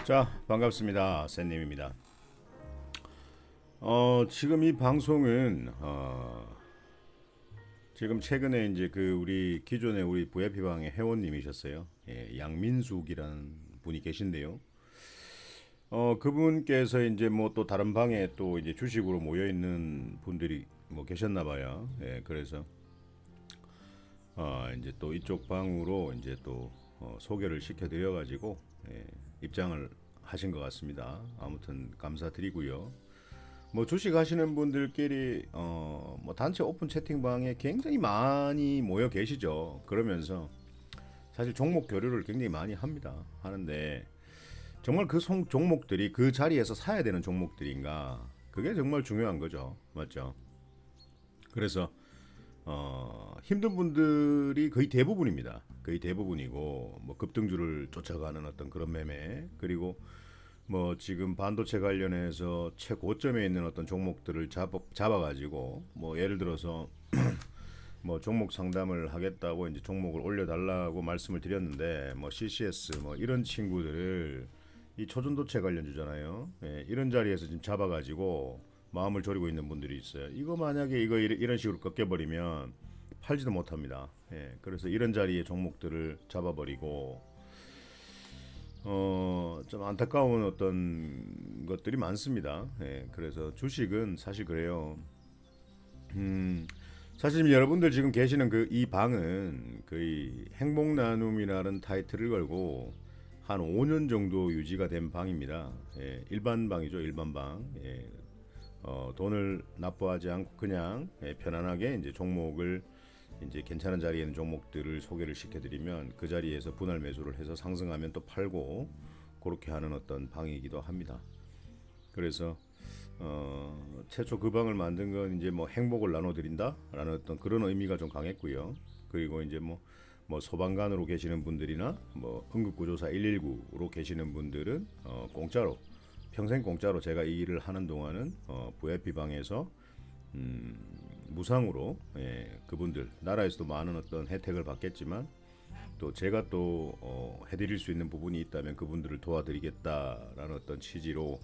자, 반갑습니다. 샌님입니다. 지금 이 방송은 지금 최근에 이제 그 우리 기존에 우리 VIP 방의 회원님이셨어요. 예, 양민숙이라는 분이 계신데요. 그분께서 이제 뭐 또 다른 방에 또 이제 주식으로 모여 있는 분들이 뭐 계셨나 봐요. 예, 그래서 이제 또 이쪽 방으로 이제 또 소개를 시켜드려 가지고 입장을 하신 것 같습니다. 아무튼 감사드리고요. 뭐 주식 하시는 분들끼리 뭐 단체 오픈 채팅방에 굉장히 많이 모여 계시죠. 그러면서 사실 종목 교류를 굉장히 많이 합니다. 하는데 정말 그 종목들이 그 자리에서 사야 되는 종목들인가? 그게 정말 중요한 거죠. 맞죠? 그래서 힘든 분들이 거의 대부분입니다. 거의 대부분이고 뭐 급등주를 쫓아가는 어떤 그런 매매, 그리고 뭐 지금 반도체 관련해서 최고점에 있는 어떤 종목들을 잡아가지고 뭐 예를 들어서 뭐 종목 상담을 하겠다고 이제 종목을 올려달라고 말씀을 드렸는데 뭐 CCS 뭐 이런 친구들을 이 초전도체 관련주잖아요. 예, 이런 자리에서 지금 잡아가지고 마음을 졸이고 있는 분들이 있어요. 이거 만약에 이거 이런 식으로 꺾여버리면 팔지도 못합니다. 예, 그래서 이런 자리에 종목들을 잡아버리고 좀 안타까운 어떤 것들이 많습니다. 예, 그래서 주식은 사실 그래요. 사실 여러분들 지금 계시는 그 이 방은 거의 행복 나눔이라는 타이틀을 걸고 한 5년 정도 유지가 된 방입니다. 예, 일반 방이죠, 일반 방. 예, 돈을 납부하지 않고 그냥 편안하게 이제 종목을 이제 괜찮은 자리에 있는 종목들을 소개를 시켜드리면 그 자리에서 분할 매수를 해서 상승하면 또 팔고 그렇게 하는 어떤 방이기도 합니다. 그래서 최초 그 방을 만든 건 이제 뭐 행복을 나눠드린다라는 어떤 그런 의미가 좀 강했고요. 그리고 이제 뭐 소방관으로 계시는 분들이나 뭐 응급구조사 119로 계시는 분들은 공짜로 평생 공짜로 제가 이 일을 하는 동안은 VIP 방에서 무상으로 그분들 나라에서도 많은 어떤 혜택을 받겠지만 또 제가 또 해드릴 수 있는 부분이 있다면 그분들을 도와드리겠다라는 어떤 취지로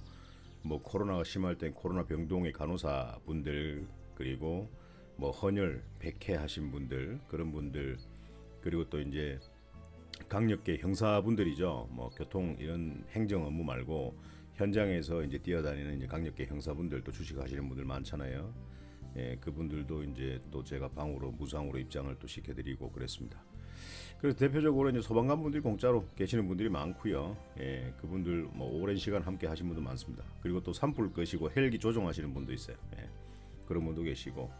뭐 코로나가 심할 땐 코로나 병동의 간호사 분들, 그리고 뭐 헌혈 백해 하신 분들, 그런 분들, 그리고 또 이제 강력계 형사분들이죠. 뭐 교통 이런 행정 업무 말고 현장에서 이제 뛰어다니는 이제 강력계 형사분들도 주식하시는 분들 많잖아요. 예, 그분들도 이제 또 제가 방으로 무상으로 입장을 또 시켜드리고 그랬습니다. 그래서 대표적으로 이제 소방관 분들이 공짜로 계시는 분들이 많고요. 예, 그분들 뭐 오랜 시간 함께 하신 분도 많습니다. 그리고 또 산불 끄시고 헬기 조종하시는 분도 있어요. 예, 그런 분도 계시고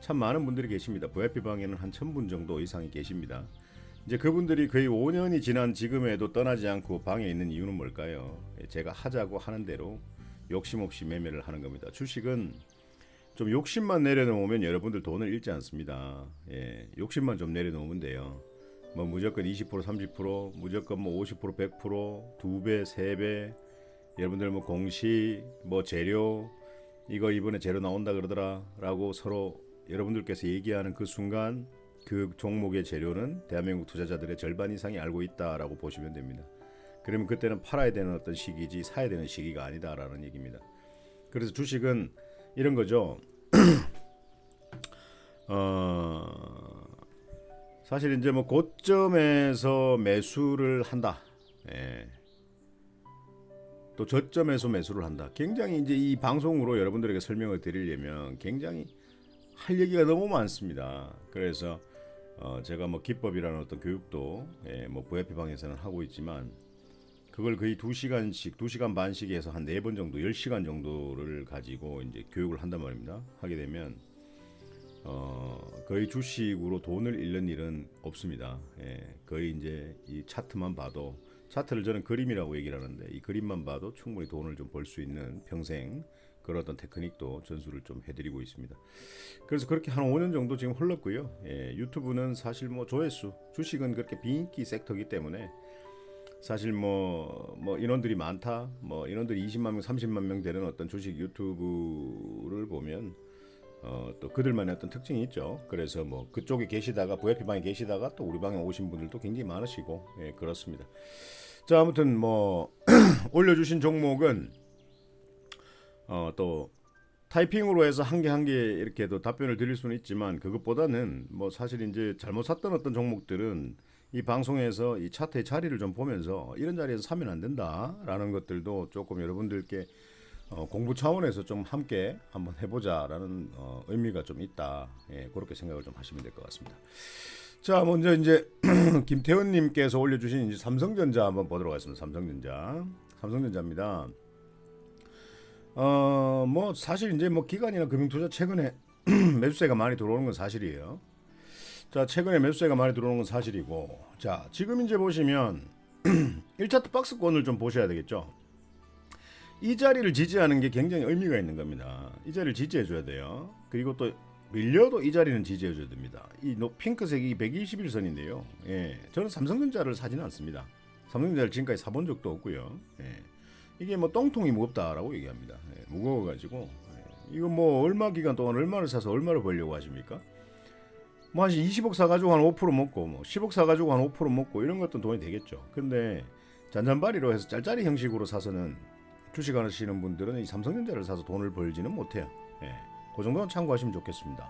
참 많은 분들이 계십니다. VIP 방에는 한 1000분 정도 이상이 계십니다. 이제 그분들이 거의 5년이 지난 지금에도 떠나지 않고 방에 있는 이유는 뭘까요? 예, 제가 하자고 하는 대로 욕심 없이 매매를 하는 겁니다. 주식은 좀 욕심만 내려놓으면 여러분들 돈을 잃지 않습니다. 예, 욕심만 좀 내려놓으면 돼요. 뭐 무조건 20% 30% 무조건 뭐 50% 100% 2배 3배 여러분들 뭐 공시 뭐 재료 이거 이번에 재료 나온다 그러더라 라고 서로 여러분들께서 얘기하는 그 순간 그 종목의 재료는 대한민국 투자자들의 절반 이상이 알고 있다라고 보시면 됩니다. 그러면 그때는 팔아야 되는 어떤 시기지 사야 되는 시기가 아니다라는 얘기입니다. 그래서 주식은 이런 거죠. 사실 이제 뭐 고점에서 매수를 한다. 예. 또 저점에서 매수를 한다. 굉장히 이제 이 방송으로 여러분들에게 설명을 드리려면 굉장히 할 얘기가 너무 많습니다. 그래서 제가 뭐 기법이라는 어떤 교육도 뭐 VIP 방에서는 하고 있지만 그걸 거의 2시간씩, 2시간 반씩 해서 한 4번 정도, 10시간 정도를 가지고 이제 교육을 한단 말입니다. 하게 되면 거의 주식으로 돈을 잃는 일은 없습니다. 예, 거의 이제 이 차트만 봐도 차트를 저는 그림이라고 얘기를 하는데 이 그림만 봐도 충분히 돈을 좀 벌 수 있는 평생 그런 어떤 테크닉도 전수를 좀 해드리고 있습니다. 그래서 그렇게 한 5년 정도 지금 흘렀고요. 예, 유튜브는 사실 뭐 조회수, 주식은 그렇게 비인기 섹터이기 때문에 사실 뭐 인원들이 많다, 뭐 인원들이 20만 명, 30만 명 되는 어떤 주식 유튜브를 보면 또 그들만의 어떤 특징이 있죠. 그래서 뭐 그쪽에 계시다가 VIP 방에 계시다가 또 우리 방에 오신 분들도 굉장히 많으시고 예, 그렇습니다. 자, 아무튼 뭐 올려주신 종목은 또 타이핑으로 해서 한 개 한 개 이렇게 또 답변을 드릴 수는 있지만 그것보다는 뭐 사실 이제 잘못 샀던 어떤 종목들은 이 방송에서 이 차트의 자리를 좀 보면서 이런 자리에서 사면 안 된다라는 것들도 조금 여러분들께 공부 차원에서 좀 함께 한번 해보자라는 의미가 좀 있다. 예, 그렇게 생각을 좀 하시면 될 것 같습니다. 자, 먼저 이제 김태훈님께서 올려주신 이제 삼성전자 한번 보도록 하겠습니다. 삼성전자입니다. 뭐 사실 이제 뭐 기관이나 금융투자 최근에 매수세가 많이 들어오는 건 사실이에요. 자, 최근에 매수세가 많이 들어오는 건 사실이고, 자, 지금 이제 보시면 1차트 박스권을 좀 보셔야 되겠죠. 이 자리를 지지하는 게 굉장히 의미가 있는 겁니다. 이 자리를 지지해 줘야 돼요. 그리고 또 밀려도 이 자리는 지지해 줘야 됩니다. 이 핑크색이 121선인데요. 예, 저는 삼성전자를 사지는 않습니다. 삼성전자를 지금까지 사본 적도 없고요. 예, 이게 뭐 똥통이 무겁다라고 얘기합니다. 예, 무거워가지고 이거 뭐 얼마 기간 동안 얼마를 사서 얼마를 벌려고 하십니까? 뭐 한 20억 사가지고 한 5% 먹고 뭐 10억 사가지고 한 5% 먹고 이런 것도 돈이 되겠죠. 근데 잔잔바리로 해서 짤짤이 형식으로 사서는 주식 하시는 분들은 이 삼성전자를 사서 돈을 벌지는 못해요. 예, 그 정도는 참고하시면 좋겠습니다.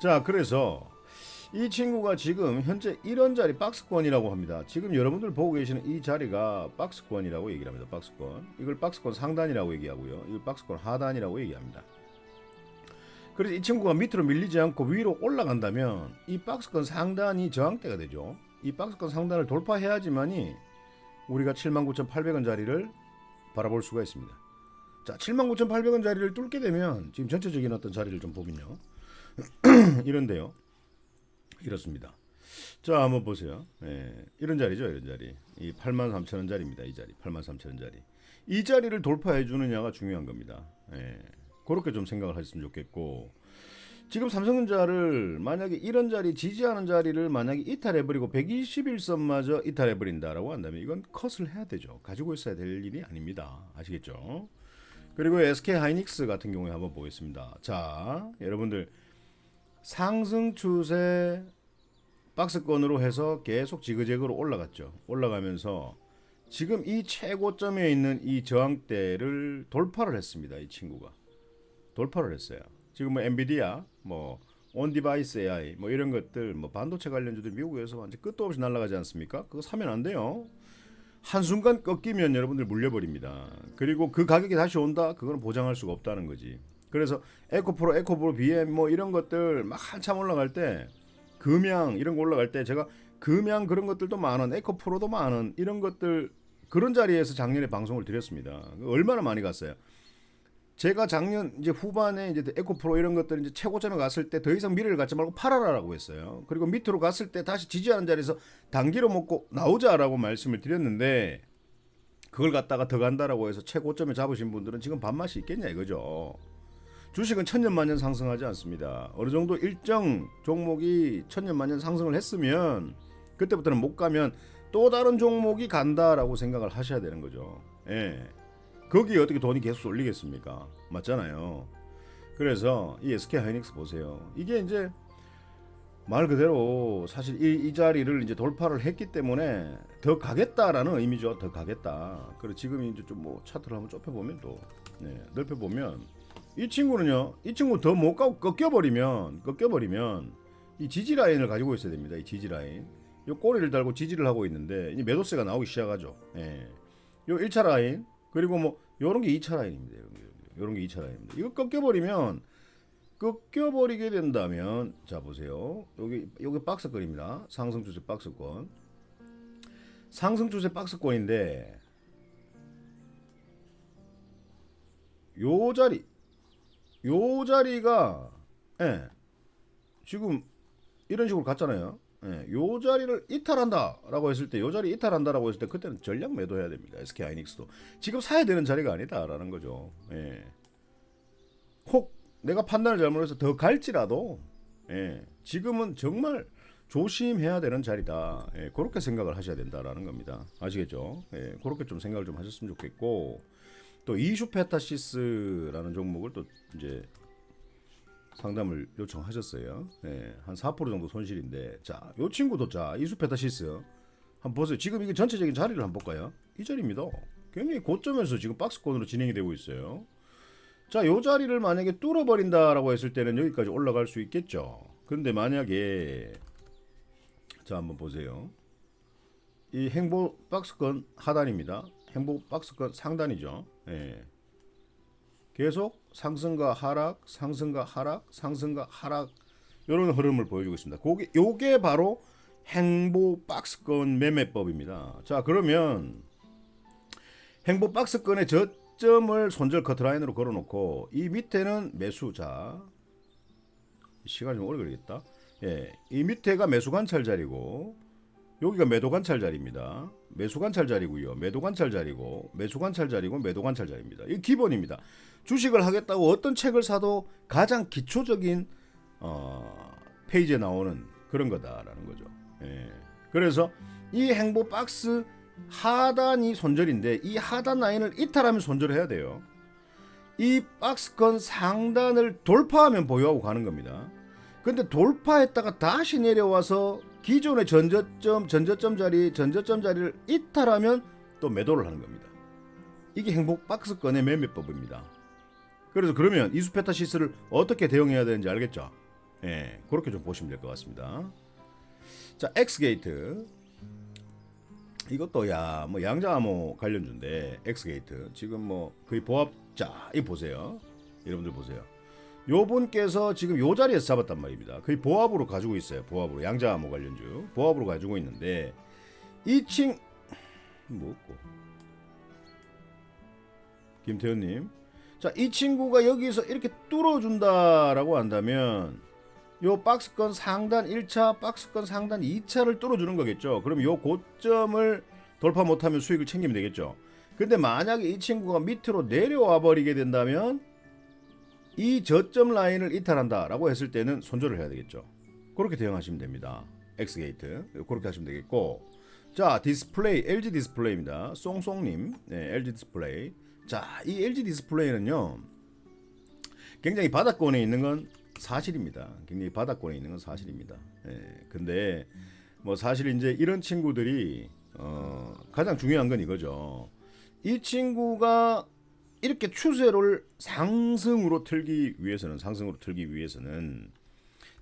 자, 그래서 이 친구가 지금 현재 이런 자리 박스권이라고 합니다. 지금 여러분들 보고 계시는 이 자리가 박스권이라고 얘기를 합니다. 박스권. 이걸 박스권 상단이라고 얘기하고요. 이걸 박스권 하단이라고 얘기합니다. 그래서 이 친구가 밑으로 밀리지 않고 위로 올라간다면 이 박스권 상단이 저항대가 되죠. 이 박스권 상단을 돌파해야지만이 우리가 79,800원 자리를 바라볼 수가 있습니다. 자, 79,800원 자리를 뚫게 되면 지금 전체적인 어떤 자리를 좀 보면요. 이런데요. 이렇습니다. 자, 한번 보세요. 예, 이런 자리죠, 이런 자리. 이 83,000원 자리입니다. 이 자리, 83,000원 자리. 이 자리를 돌파해 주느냐가 중요한 겁니다. 예, 그렇게 좀 생각을 하셨으면 좋겠고, 지금 삼성전자를 만약에 이런 자리 지지하는 자리를 만약에 이탈해버리고 121선마저 이탈해버린다라고 한다면 이건 컷을 해야 되죠. 가지고 있어야 될 일이 아닙니다. 아시겠죠? 그리고 SK하이닉스 같은 경우에 한번 보겠습니다. 자, 여러분들 상승 추세 박스권으로 해서 계속 지그재그로 올라갔죠. 올라가면서 지금 이 최고점에 있는 이 저항대를 돌파를 했습니다. 이 친구가 돌파를 했어요. 지금 뭐 엔비디아, 뭐 온디바이스 AI, 뭐 이런 것들, 뭐 반도체 관련주들 미국에서 완전 끝도 없이 날아가지 않습니까? 그거 사면 안 돼요. 한순간 꺾이면 여러분들 물려버립니다. 그리고 그 가격이 다시 온다? 그거는 보장할 수가 없다는 거지. 그래서 에코프로, BM 뭐 이런 것들 막 한참 올라갈 때, 금양 이런 거 올라갈 때 제가 금양 그런 것들도 많은, 에코프로도 많은 이런 것들 그런 자리에서 작년에 방송을 드렸습니다. 얼마나 많이 갔어요. 제가 작년 이제 후반에 이제 에코프로 이런 것들 이제 최고점에 갔을 때 더 이상 미래를 갖지 말고 팔아라라고 했어요. 그리고 밑으로 갔을 때 다시 지지하는 자리에서 단기로 먹고 나오자라고 말씀을 드렸는데 그걸 갖다가 더 간다라고 해서 최고점에 잡으신 분들은 지금 밥맛이 있겠냐 이거죠. 주식은 천년만년 상승하지 않습니다. 어느 정도 일정 종목이 천년만년 상승을 했으면 그때부터는 못 가면 또 다른 종목이 간다라고 생각을 하셔야 되는 거죠. 예. 거기에 어떻게 돈이 계속 쏠리겠습니까? 맞잖아요. 그래서 이 SK하이닉스 보세요. 이게 이제 말 그대로 사실 이 자리를 이제 돌파를 했기 때문에 더 가겠다라는 의미죠. 더 가겠다. 그리고 지금 이제 좀 뭐 차트를 한번 좁혀보면 또 넓혀보면 이 친구는요. 이 친구 더 못 가고 꺾여버리면 이 지지 라인을 가지고 있어야 됩니다. 이 지지 라인. 요 꼬리를 달고 지지를 하고 있는데 이 매도세가 나오기 시작하죠. 예. 요 1차 라인 그리고 뭐 요런 게 2차 라인입니다. 요런 게 2차 라인입니다. 이거 꺾여버리게 된다면 자 보세요. 여기 박스권입니다. 상승 추세 박스권. 상승 추세 박스권인데 요 자리가 지금 이런 식으로 갔잖아요. 요 자리를 이탈한다라고 했을 때, 요 자리 이탈한다라고 했을 때 그때는 전략 매도해야 됩니다. SK하이닉스도 지금 사야 되는 자리가 아니다라는 거죠. 혹 내가 판단을 잘못해서 더 갈지라도 지금은 정말 조심해야 되는 자리다. 그렇게 생각을 하셔야 된다라는 겁니다. 아시겠죠? 그렇게 좀 생각을 좀 하셨으면 좋겠고 또 이슈페타시스라는 종목을 또 이제 상담을 요청하셨어요. 한 4% 정도 손실인데 자, 요 친구도 자 이슈페타시스 한번 보세요. 지금 이게 전체적인 자리를 한번 볼까요? 이 자리입니다. 굉장히 고점에서 지금 박스권으로 진행이 되고 있어요. 자, 요 자리를 만약에 뚫어버린다라고 했을 때는 여기까지 올라갈 수 있겠죠. 근데 만약에 자 한번 보세요. 이 행보 박스권 하단입니다. 행보 박스권 상단이죠. 예. 계속 상승과 하락, 상승과 하락, 상승과 하락 이런 흐름을 보여주고 있습니다. 요게 바로 행보 박스권 매매법입니다. 자, 그러면 행보 박스권의 저점을 손절 커트라인으로 걸어놓고 이 밑에는 매수. 자, 시간이 좀 오래 걸리겠다. 예, 이 밑에가 매수 관찰 자리고 여기가 매도 관찰 자리입니다. 매수 관찰 자리고요. 매도 관찰 자리고 매수 관찰 자리고 매도 관찰 자리입니다. 이게 기본입니다. 주식을 하겠다고 어떤 책을 사도 가장 기초적인 페이지에 나오는 그런 거다라는 거죠. 예. 그래서 이 행보 박스 하단이 손절인데 이 하단 라인을 이탈하면 손절을 해야 돼요. 이 박스권 상단을 돌파하면 보유하고 가는 겁니다. 근데 돌파했다가 다시 내려와서 기존의 전저점 자리를 이탈하면 또 매도를 하는 겁니다. 이게 행복 박스권의 매매법입니다. 그래서 그러면 이수페타시스를 어떻게 대응해야 되는지 알겠죠? 예, 그렇게 좀 보시면 될 것 같습니다. 자, 엑스게이트. 이것도 뭐 양자암호 관련주인데 엑스게이트 지금 뭐 거의 보합. 자, 이 보세요. 여러분들 보세요. 요분께서 지금 요 자리에서 잡았단 말입니다. 거의 보합으로 가지고 있어요. 보합으로 양자암호 관련주 보합으로 가지고 있는데 이칭 뭐고 김태현님. 자, 이 친구가 여기서 이렇게 뚫어준다라고 한다면 요 박스권 상단 1차, 박스권 상단 2차를 뚫어주는 거겠죠. 그럼 요 고점을 돌파 못하면 수익을 챙기면 되겠죠. 근데 만약에 이 친구가 밑으로 내려와 버리게 된다면 이 저점 라인을 이탈한다라고 했을 때는 손절을 해야 되겠죠. 그렇게 대응하시면 됩니다. 엑스게이트 그렇게 하시면 되겠고, 자, 디스플레이 LG 디스플레이입니다. 송송님, 네, LG 디스플레이. 자, 이 LG 디스플레이는요 굉장히 바닥권에 있는 건 사실입니다. 굉장히 바닥권에 있는 건 사실입니다. 예, 근데 뭐 사실 이제 이런 친구들이 가장 중요한 건 이거죠. 이 친구가 이렇게 추세를 상승으로 틀기 위해서는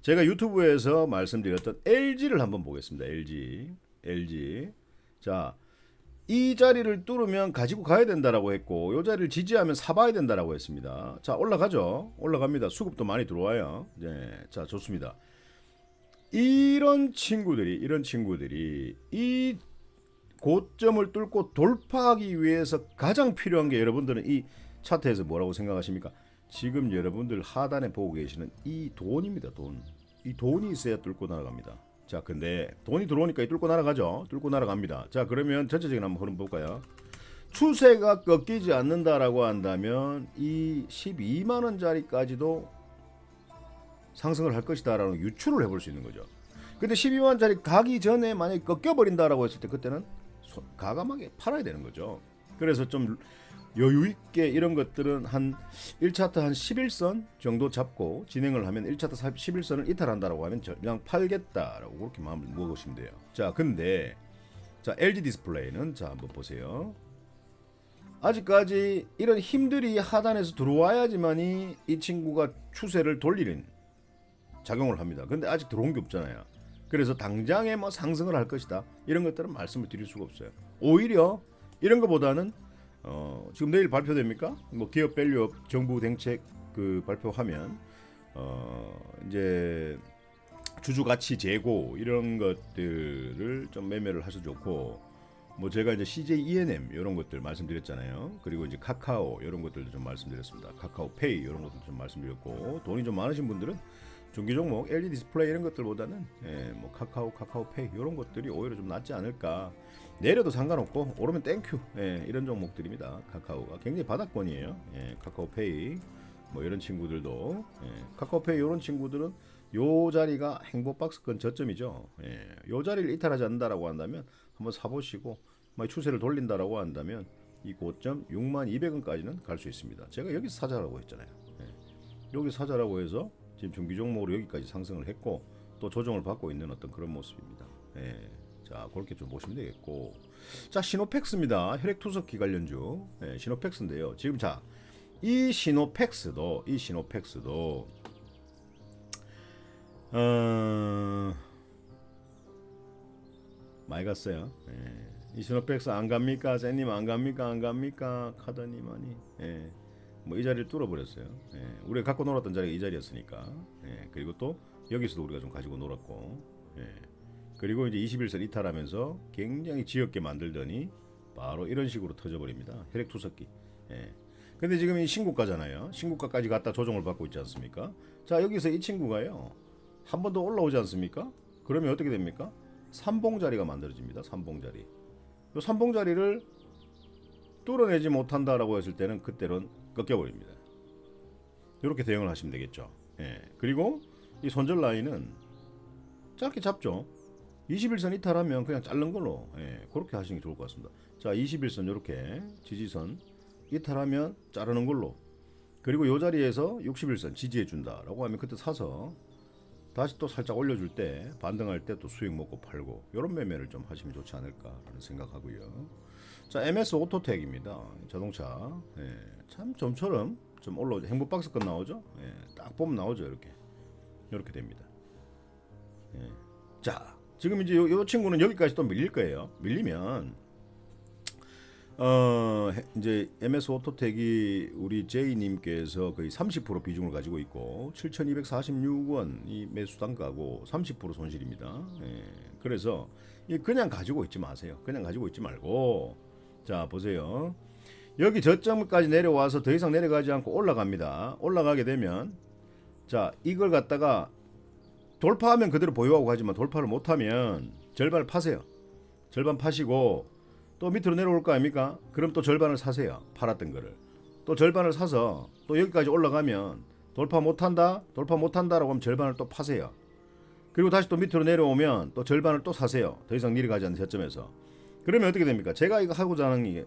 제가 유튜브에서 말씀드렸던 LG를 한번 보겠습니다. LG. 자, 이 자리를 뚫으면 가지고 가야 된다라고 했고 이 자리를 지지하면 사봐야 된다라고 했습니다. 자, 올라가죠. 올라갑니다. 수급도 많이 들어와요. 네, 자, 좋습니다. 이런 친구들이 이 고점을 뚫고 돌파하기 위해서 가장 필요한 게 여러분들은 이 차트에서 뭐라고 생각하십니까? 지금 여러분들 하단에 보고 계시는 이 돈입니다. 이 돈이 있어야 뚫고 날아갑니다. 자, 근데 돈이 들어오니까 뚫고 날아가죠. 뚫고 날아갑니다. 자, 그러면 전체적인 한번 흐름 볼까요? 추세가 꺾이지 않는다라고 한다면 이 12만 원짜리까지도 상승을 할 것이다라는 유추를 해볼 수 있는 거죠. 근데 12만 원짜리 가기 전에 만약에 꺾여버린다라고 했을 때 그때는 가감하게 팔아야 되는 거죠. 그래서 좀 여유 있게 이런 것들은 한 1차트 한 11선 정도 잡고 진행을 하면 1차트 11선을 이탈한다라고 하면 그냥 팔겠다라고 그렇게 마음을 먹으시면 돼요. 자, 근데 자, LG 디스플레이는 자, 한번 보세요. 아직까지 이런 힘들이 하단에서 들어와야지만이 이 친구가 추세를 돌리는 작용을 합니다. 근데 아직 들어온 게 없잖아요. 그래서 당장에 뭐 상승을 할 것이다 이런 것들은 말씀을 드릴 수가 없어요. 오히려 이런 것보다는 지금 내일 발표됩니까? 뭐 기업 밸류업 정부 대책 그 발표하면 이제 주주 가치 재고 이런 것들을 좀 매매를 하셔도 좋고, 뭐 제가 이제 CJ ENM 이런 것들 말씀드렸잖아요. 그리고 이제 카카오 이런 것들도 좀 말씀드렸습니다. 카카오페이 이런 것도 좀 말씀드렸고, 돈이 좀 많으신 분들은 중기 종목 LG 디스플레이 이런 것들보다는 뭐 카카오페이 이런 것들이 오히려 좀 낫지 않을까. 내려도 상관없고 오르면 땡큐. 이런 종목들입니다. 카카오가 굉장히 바닥권이에요. 카카오페이 뭐 이런 친구들도 카카오페이 이런 친구들은 요 자리가 행보박스권 저점이죠. 요 자리를 이탈하지 않는다라고 한다면 한번 사보시고, 추세를 돌린다라고 한다면 이 고점 62,200원까지는 갈 수 있습니다. 제가 여기서 사자라고 했잖아요. 여기 사자라고 해서 지금 중기 종목으로 여기까지 상승을 했고 또 조정을 받고 있는 어떤 그런 모습입니다. 자, 그렇게 좀 보시면 되겠고. 자, 시노팩스입니다. 혈액투석기 관련주. 네, 시노팩스인데요. 지금 자, 이 시노팩스도 많이 갔어요. 예. 이 시노팩스 안 갑니까? 쌤님 안 갑니까? 안 갑니까? 카더니만이. 예. 뭐 이 자리를 뚫어버렸어요. 예. 우리가 갖고 놀았던 자리가 이 자리였으니까. 예. 그리고 또 여기서도 우리가 좀 가지고 놀았고. 예. 그리고 이제 21선 이탈하면서 굉장히 지엽게 만들더니 바로 이런 식으로 터져버립니다. 혈액투석기. 예. 근데 지금 이 신고가잖아요. 신고가까지 갔다 조정을 받고 있지 않습니까? 자, 여기서 이 친구가요. 한 번 더 올라오지 않습니까? 그러면 어떻게 됩니까? 삼봉자리가 만들어집니다. 삼봉자리. 이 삼봉자리를 뚫어내지 못한다라고 했을 때는 그때는 꺾여버립니다. 이렇게 대응을 하시면 되겠죠. 예. 그리고 이 손절 라인은 짧게 잡죠. 21선 이탈하면 그냥 자른 걸로, 예, 그렇게 하시는 게 좋을 것 같습니다. 자, 21선 이렇게 지지선 이탈하면 자르는 걸로. 그리고 이 자리에서 61선 지지해 준다라고 하면 그때 사서 다시 또 살짝 올려줄 때 반등할 때 또 수익 먹고 팔고 이런 매매를 좀 하시면 좋지 않을까라는 생각하고요. 자, MS 오토텍입니다. 자동차. 예, 참 좀처럼 좀 올라오죠. 행보박스권 나오죠. 예, 딱 보면 나오죠. 이렇게 됩니다. 예. 자, 지금 이제 요 친구는 여기까지 또 밀릴 거예요. 밀리면 이제 MS 오토텍이 우리 제이님께서 거의 30% 비중을 가지고 있고 7,246원이 매수 단가고 30% 손실입니다. 예, 그래서 그냥 가지고 있지 마세요. 그냥 가지고 있지 말고, 자 보세요. 여기 저점까지 내려와서 더 이상 내려가지 않고 올라갑니다. 올라가게 되면 자, 이걸 갖다가 돌파하면 그대로 보유하고 가지만 돌파를 못하면 절반을 파세요. 절반 파시고 또 밑으로 내려올 거 아닙니까? 그럼 또 절반을 사세요. 팔았던 거를. 또 절반을 사서 또 여기까지 올라가면 돌파 못한다라고 하면 절반을 또 파세요. 그리고 다시 또 밑으로 내려오면 또 절반을 또 사세요. 더 이상 내려가지 않는 저점에서. 그러면 어떻게 됩니까? 제가 이거 하고자 하는 게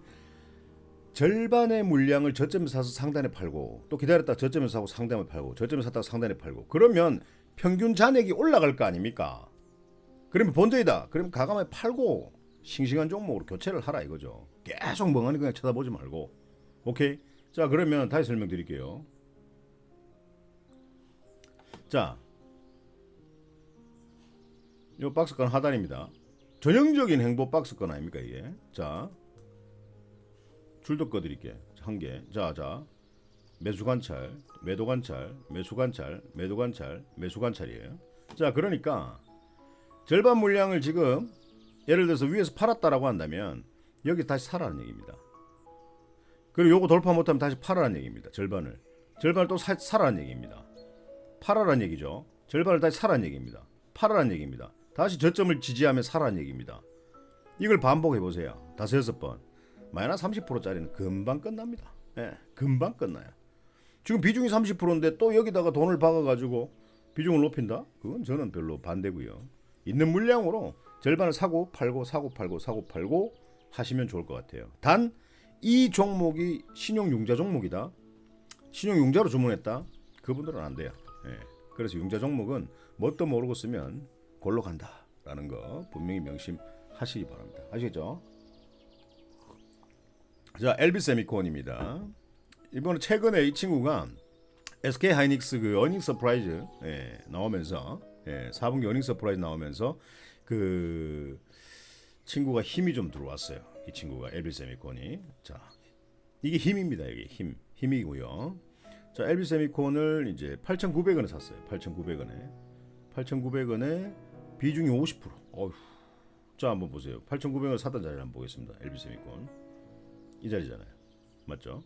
절반의 물량을 저점에서 사서 상단에 팔고 또 기다렸다가 저점에서 사고 상단에 팔고 저점에서 샀다가 상단에 팔고 그러면 평균 잔액이 올라갈 거 아닙니까? 그러면 본전이다. 그럼 가감에 팔고 싱싱한 종목으로 교체를 하라 이거죠. 계속 멍하니 그냥 쳐다보지 말고. 오케이? 자, 그러면 다시 설명드릴게요. 자, 이 박스권 하단입니다. 전형적인 행보 박스권 아닙니까 이게? 자, 줄도 꺼드릴게. 한 개. 자, 매수 관찰, 매도 관찰, 매수 관찰, 매도 관찰, 매수 관찰이에요. 자, 그러니까 절반 물량을 지금 예를 들어서 위에서 팔았다라고 한다면 여기 다시 사라는 얘기입니다. 그리고 요거 돌파 못하면 다시 팔아라는 얘기입니다. 절반을 또 사라는 얘기입니다. 팔아라는 얘기죠. 절반을 다시 사라는 얘기입니다. 팔아라는 얘기입니다. 다시 저점을 지지하면 사라는 얘기입니다. 이걸 반복해 보세요. 5-6번. 마이너스 30%짜리는 금방 끝납니다. 예, 금방 끝나요. 지금 비중이 30%인데 또 여기다가 돈을 박아가지고 비중을 높인다? 그건 저는 별로 반대고요. 있는 물량으로 절반을 사고 팔고 하시면 좋을 것 같아요. 단 이 종목이 신용융자 종목이다. 신용융자로 주문했다. 그분들은 안 돼요. 예. 그래서 융자 종목은 뭣도 모르고 쓰면 골로 간다라는 거 분명히 명심하시기 바랍니다. 아시겠죠? 자, LB세미콘입니다. 이번에 최근에 이 친구가 SK 하이닉스 그 어닝 서프라이즈 나오면서 4분기 어닝 서프라이즈 나오면서 그 친구가 힘이 좀 들어왔어요. 이 친구가 LB세미콘이. 자, 이게 힘입니다. 이게 힘이고요. 자, LB세미콘을 이제 8,900원에 샀어요. 8,900원에 비중이 50%. 어휴. 자, 한번 보세요. 8,900원 샀던 자리를 한번 보겠습니다. LB세미콘. 이 자리잖아요. 맞죠?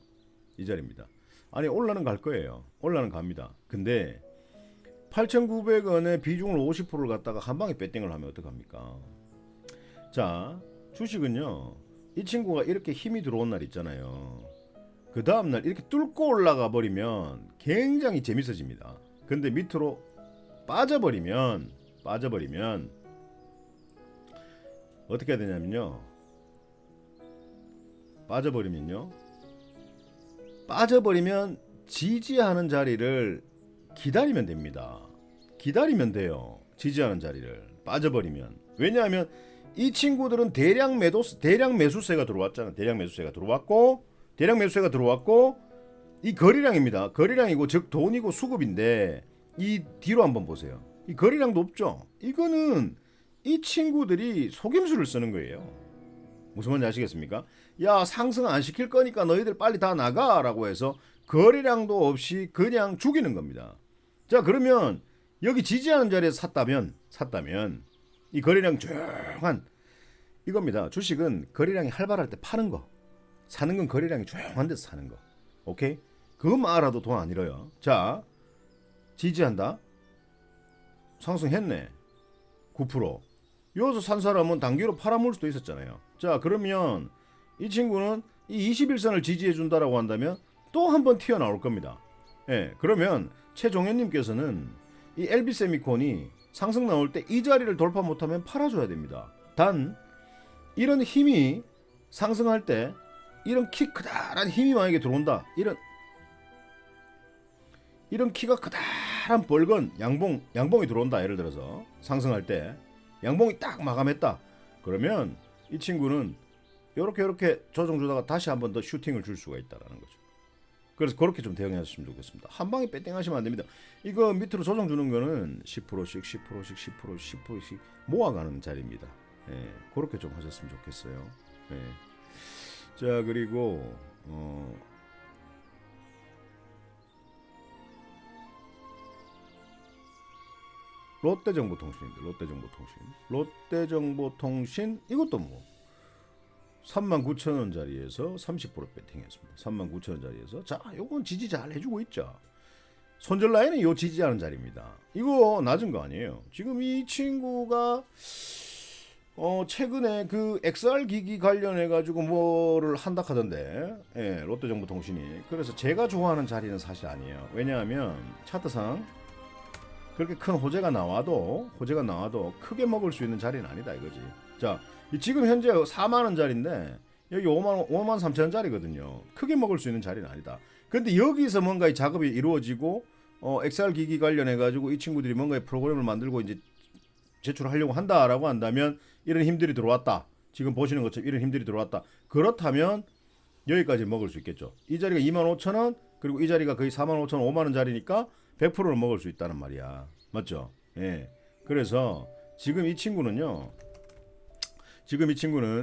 이 자리입니다. 아니, 올라는 갈 거예요. 올라는 갑니다. 근데 8,900원에 비중을 50%를 갖다가 한 방에 배팅을 하면 어떡합니까? 자, 주식은요. 이 친구가 이렇게 힘이 들어온 날 있잖아요. 그 다음날 이렇게 뚫고 올라가 버리면 굉장히 재밌어집니다. 근데 밑으로 빠져버리면 어떻게 해야 되냐면요. 빠져버리면 지지하는 자리를 기다리면 됩니다. 기다리면 돼요. 지지하는 자리를. 빠져버리면. 왜냐하면 이 친구들은 대량 매수세가 들어왔잖아. 대량 매수세가 들어왔고 이 거래량입니다. 거래량이고 즉 돈이고 수급인데 이 뒤로 한번 보세요. 이 거래량도 없죠. 이거는 이 친구들이 속임수를 쓰는 거예요. 무슨 말인지 아시겠습니까? 야, 상승 안 시킬 거니까 너희들 빨리 다 나가라고 해서 거래량도 없이 그냥 죽이는 겁니다. 자, 그러면 여기 지지하는 자리에서 샀다면 이 거래량 조용한 이겁니다. 주식은 거래량이 활발할 때 파는 거, 사는 건 거래량이 조용한 데서 사는 거. 오케이? 그것만 알아도 돈 안 잃어요. 자, 지지한다. 상승했네. 9%. 여기서 산 사람은 단기로 팔아먹을 수도 있었잖아요. 자, 그러면 이 친구는 이 21선을 지지해 준다라고 한다면 또 한 번 튀어나올 겁니다. 예, 그러면 최종현님께서는 이 LB 세미콘이 상승 나올 때 이 자리를 돌파 못하면 팔아줘야 됩니다. 단 이런 힘이 상승할 때 이런 키 크다란 힘이 만약에 들어온다. 이런 키가 크다란 벌건 양봉이 들어온다. 예를 들어서 상승할 때 양봉이 딱 마감했다. 그러면 이 친구는 이렇게 조정 주다가 다시 한 번 더 슈팅을 줄 수가 있다라는 거죠. 그래서 그렇게 좀 대응하셨으면 좋겠습니다. 한 방에 배팅하시면 안 됩니다. 이거 밑으로 조정 주는 거는 10%씩 모아가는 자리입니다. 예, 그렇게 좀 하셨으면 좋겠어요. 예. 자, 그리고 롯데정보통신입니다. 롯데정보통신 이것도 뭐 39,000원짜리에서 30% 배팅했습니다. 39,000원짜리에서 자, 요건 지지 잘 해주고 있죠. 손절 라인은 요 지지하는 자리입니다. 이거 낮은 거 아니에요. 지금 이 친구가 최근에 그 XR 기기 관련해 가지고 뭐를 한다 하던데, 예, 롯데정보통신이. 그래서 제가 좋아하는 자리는 사실 아니에요. 왜냐하면 차트상 그렇게 큰 호재가 나와도 크게 먹을 수 있는 자리는 아니다 이거지. 자, 지금 현재 4만 원짜리인데 여기 5만 3천 원짜리거든요. 크게 먹을 수 있는 자리는 아니다. 근데 여기서 뭔가 이 작업이 이루어지고 XR 기기 관련해 가지고 이 친구들이 뭔가의 프로그램을 만들고 이제 제출하려고 한다라고 한다면 이런 힘들이 들어왔다. 지금 보시는 것처럼 이런 힘들이 들어왔다. 그렇다면 여기까지 먹을 수 있겠죠. 이 자리가 25,000원 그리고 이 자리가 거의 45,000원, 5만 원짜리니까 100%는 먹을 수 있다는 말이야. 맞죠? 예. 그래서 지금 이 친구는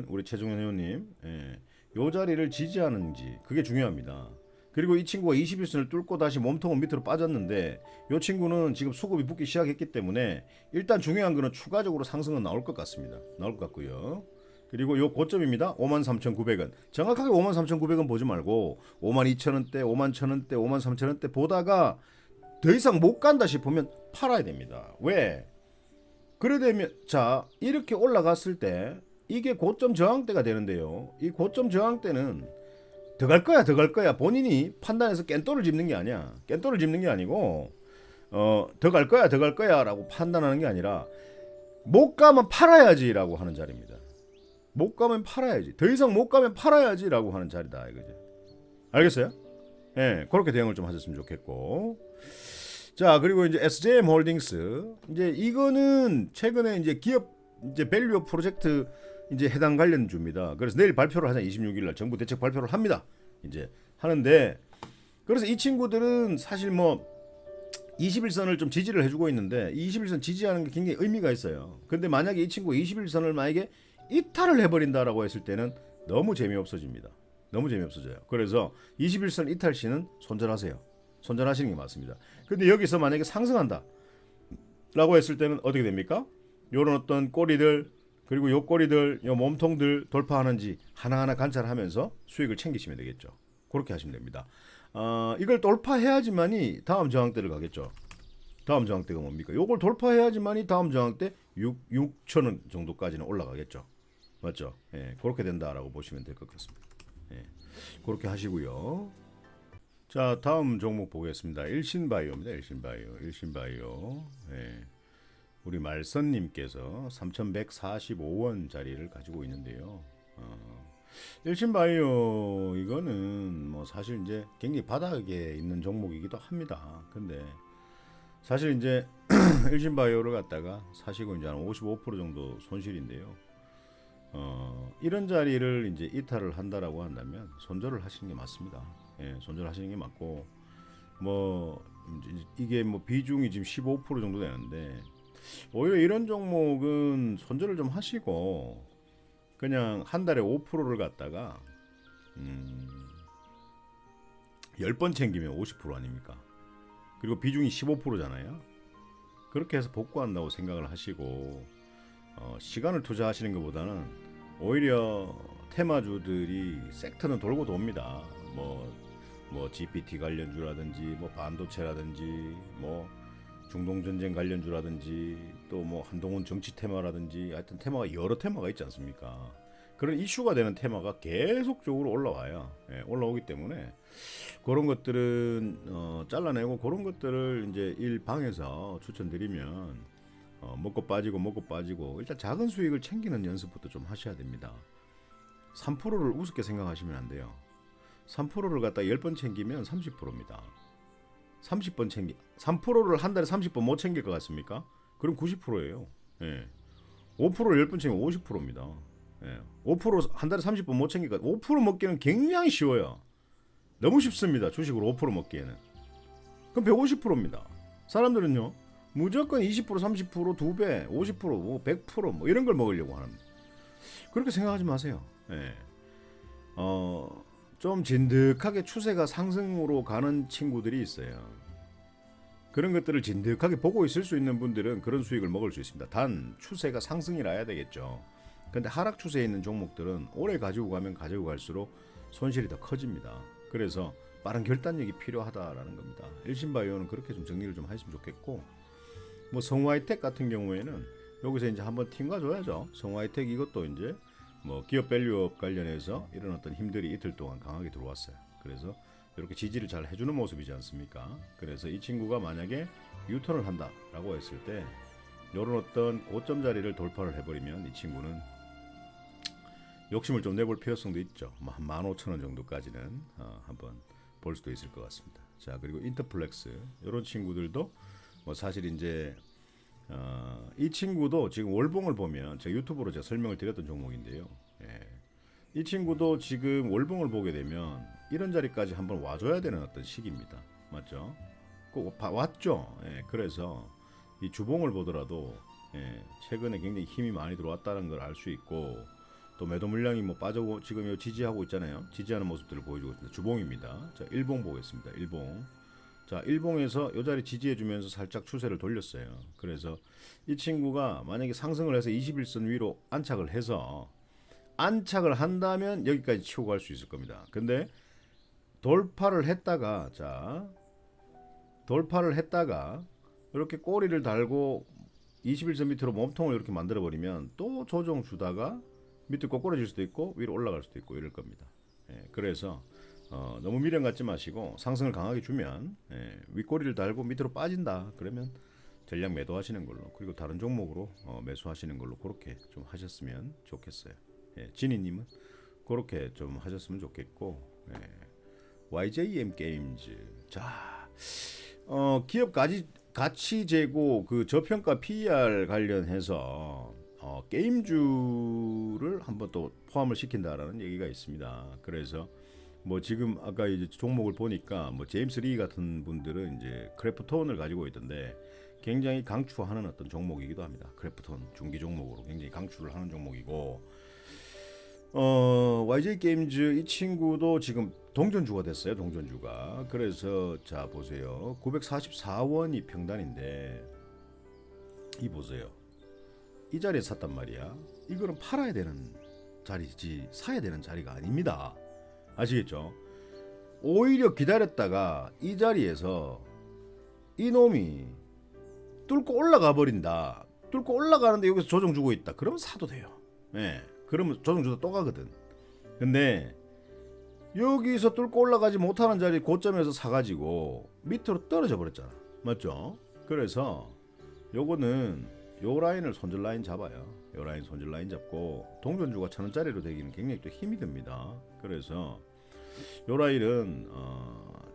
우리 최종현 회원님, 예, 요 자리를 지지하는지 그게 중요합니다. 그리고 이 친구가 21선을 뚫고 다시 몸통은 밑으로 빠졌는데 요 친구는 지금 수급이 붙기 시작했기 때문에 일단 중요한 거는 추가적으로 상승은 나올 것 같습니다. 나올 것 같고요. 그리고 요 고점입니다. 53,900원. 정확하게 53,900원 보지 말고 52,000원대, 51,000원대, 53,000원대 보다가 더 이상 못 간다 싶으면 팔아야 됩니다. 왜? 그래 되면 자, 이렇게 올라갔을 때 이게 고점 저항대가 되는데요. 이 고점 저항대는 더 갈 거야. 본인이 판단해서 깬또를 짚는 게 아니야. 깬또를 짚는 게 아니고 더 갈 거야라고 판단하는 게 아니라 못 가면 팔아야지라고 하는 자리입니다. 못 가면 팔아야지. 더 이상 못 가면 팔아야지라고 하는 자리다 이거죠. 알겠어요? 예, 그렇게 대응을 좀 하셨으면 좋겠고. 자, 그리고 이제 SJM 홀딩스. 이제 이거는 최근에 이제 기업 이제 밸류 프로젝트 이제 해당 관련주입니다. 그래서 내일 발표를 하자. 26일 날 정부 대책 발표를 합니다. 이제 하는데 그래서 이 친구들은 사실 뭐 21선을 좀 지지를 해주고 있는데 이 21선 지지하는 게 굉장히 의미가 있어요. 근데 만약에 이 친구가 21선을 만약에 이탈을 해버린다라고 했을 때는 너무 재미없어집니다. 너무 재미없어져요. 그래서 21선 이탈 시는 손절하세요. 손절하시는 게 맞습니다. 근데 여기서 만약에 상승한다 라고 했을 때는 어떻게 됩니까? 요런 어떤 꼬리들 그리고 요 꼬리들 요 몸통들 돌파하는지 하나하나 관찰하면서 수익을 챙기시면 되겠죠. 그렇게 하시면 됩니다. 이걸 돌파해야지만이 다음 저항대를 가겠죠. 다음 저항대가 뭡니까? 요걸 돌파해야지만이 다음 저항대 6,000원 정도까지는 올라가겠죠. 맞죠? 예, 그렇게 된다라고 보시면 될 것 같습니다. 예, 그렇게 하시고요. 자, 다음 종목 보겠습니다. 일신바이오입니다. 일신바이오. 예. 우리 말선님께서 3,145원 자리를 가지고 있는데요. 일신바이오 이거는 뭐 사실 이제 굉장히 바닥에 있는 종목이기도 합니다. 근데 사실 이제 일신바이오를 갖다가 사시고 이제 한 55% 정도 손실인데요. 이런 자리를 이제 이탈을 한다라고 한다면 손절을 하시는 게 맞습니다. 예, 손절하시는 게 맞고 뭐 이게 뭐 비중이 지금 15% 정도 되는데 오히려 이런 종목은 손절을 좀 하시고 그냥 한 달에 5%를 갖다가 10번 챙기면 50% 아닙니까? 그리고 비중이 15%잖아요. 그렇게 해서 복구한다고 생각을 하시고 시간을 투자하시는 것보다는 오히려 테마주들이 섹터는 돌고 돕니다. 뭐 GPT 관련주라든지 뭐 반도체라든지 뭐 중동 전쟁 관련주라든지 또 뭐 한동훈 정치 테마라든지 하여튼 테마가 여러 테마가 있지 않습니까? 그런 이슈가 되는 테마가 계속적으로 올라와요. 예, 올라오기 때문에 그런 것들은 잘라내고 그런 것들을 이제 일방에서 추천드리면 먹고 빠지고 일단 작은 수익을 챙기는 연습부터 좀 하셔야 됩니다. 3%를 우습게 생각하시면 안 돼요. 3%를 갖다 10번 챙기면 30%입니다. 30번 3%를 한 달에 30번 못 챙길 것 같습니까? 그럼 90%예요. 예. 5%를 10번 챙기면 50%입니다. 예. 5%한 달에 30번 못 챙기니까 5% 먹기는 굉장히 쉬워요. 너무 쉽습니다. 주식으로 5% 먹기에는. 그럼 150%입니다. 사람들은요. 무조건 20%, 30%, 2배, 50%, 뭐 100% 이런 걸 먹으려고 합니다. 그렇게 생각하지 마세요. 예. 좀 진득하게 추세가 상승으로 가는 친구들이 있어요. 그런 것들을 진득하게 보고 있을 수 있는 분들은 그런 수익을 먹을 수 있습니다. 단 추세가 상승이라야 되겠죠. 근데 하락 추세에 있는 종목들은 오래 가지고 가면 가지고 갈수록 손실이 더 커집니다. 그래서 빠른 결단력이 필요하다라는 겁니다. 일신바이오는 그렇게 좀 정리를 좀 하셨으면 좋겠고, 뭐 성우하이텍 같은 경우에는 여기서 이제 한번 튕가 줘야죠. 성우하이텍 이것도 이제 뭐 기업 밸류업 관련해서 이런 어떤 힘들이 이틀 동안 강하게 들어왔어요. 그래서 이렇게 지지를 잘 해주는 모습이지 않습니까? 그래서 이 친구가 만약에 유턴을 한다라고 했을 때 이런 어떤 고점 자리를 돌파를 해버리면 이 친구는 욕심을 좀 내볼 필요성도 있죠. 한 15,000원 정도까지는 한번 볼 수도 있을 것 같습니다. 자, 그리고 인터플렉스 이런 친구들도 뭐 사실 이제 이 친구도 지금 월봉을 보면 제가 유튜브로 제가 설명을 드렸던 종목인데요. 예. 이 친구도 지금 월봉을 보게 되면 이런 자리까지 한번 와줘야 되는 어떤 시기입니다. 맞죠? 꼭 왔죠. 예. 그래서 이 주봉을 보더라도 최근에 굉장히 힘이 많이 들어왔다는 걸 알 수 있고 또 매도 물량이 뭐 빠져고 지금 지지하고 있잖아요. 지지하는 모습들을 보여주고 있습니다. 주봉입니다. 자, 일봉 보겠습니다. 일봉. 자, 일봉에서 이 자리 지지해주면서 살짝 추세를 돌렸어요. 그래서 이 친구가 만약에 상승을 해서 21선 위로 안착을 해서 안착을 한다면 여기까지 치고 갈 수 있을 겁니다. 근데 돌파를 했다가 이렇게 꼬리를 달고 21선 밑으로 몸통을 이렇게 만들어 버리면 또 조정 주다가 밑으로 꼬꾸라질 수도 있고 위로 올라갈 수도 있고 이럴 겁니다. 그래서 너무 미련 갖지 마시고 상승을 강하게 주면 윗꼬리를 달고 밑으로 빠진다 그러면 전량 매도하시는 걸로, 그리고 다른 종목으로 매수하시는 걸로 그렇게 좀 하셨으면 좋겠어요. 진희님은 그렇게 좀 하셨으면 좋겠고, YJM 게임즈. 자, 기업 가치 재고 그 저평가 PER 관련해서 게임주를 한번 또 포함을 시킨다라는 얘기가 있습니다. 그래서 뭐 지금 아까 이제 종목을 보니까 뭐 제임스 리 같은 분들은 이제 크래프톤을 가지고 있던데 굉장히 강추하는 어떤 종목이기도 합니다. 크래프톤 중기 종목으로 굉장히 강추를 하는 종목이고, YJ 게임즈 이 친구도 지금 동전주가 됐어요. 동전주가. 그래서 자 보세요. 944원이 평단인데 이 보세요. 이 자리에 샀단 말이야. 이거는 팔아야 되는 자리지 사야 되는 자리가 아닙니다. 아시겠죠? 오히려 기다렸다가 이 자리에서 이놈이 뚫고 올라가 버린다. 뚫고 올라가는데 여기서 조정 주고 있다. 그러면 사도 돼요. 그러면 조정 주다 또 가거든. 근데 여기서 뚫고 올라가지 못하는 자리 고점에서 사가지고 밑으로 떨어져 버렸잖아. 맞죠? 그래서 요거는 요 라인을 손절 라인 잡아요. 요 라인 손절 라인 잡고 동전주가 1,000원짜리로 되기는 굉장히 또 힘이 듭니다. 그래서 요 라인은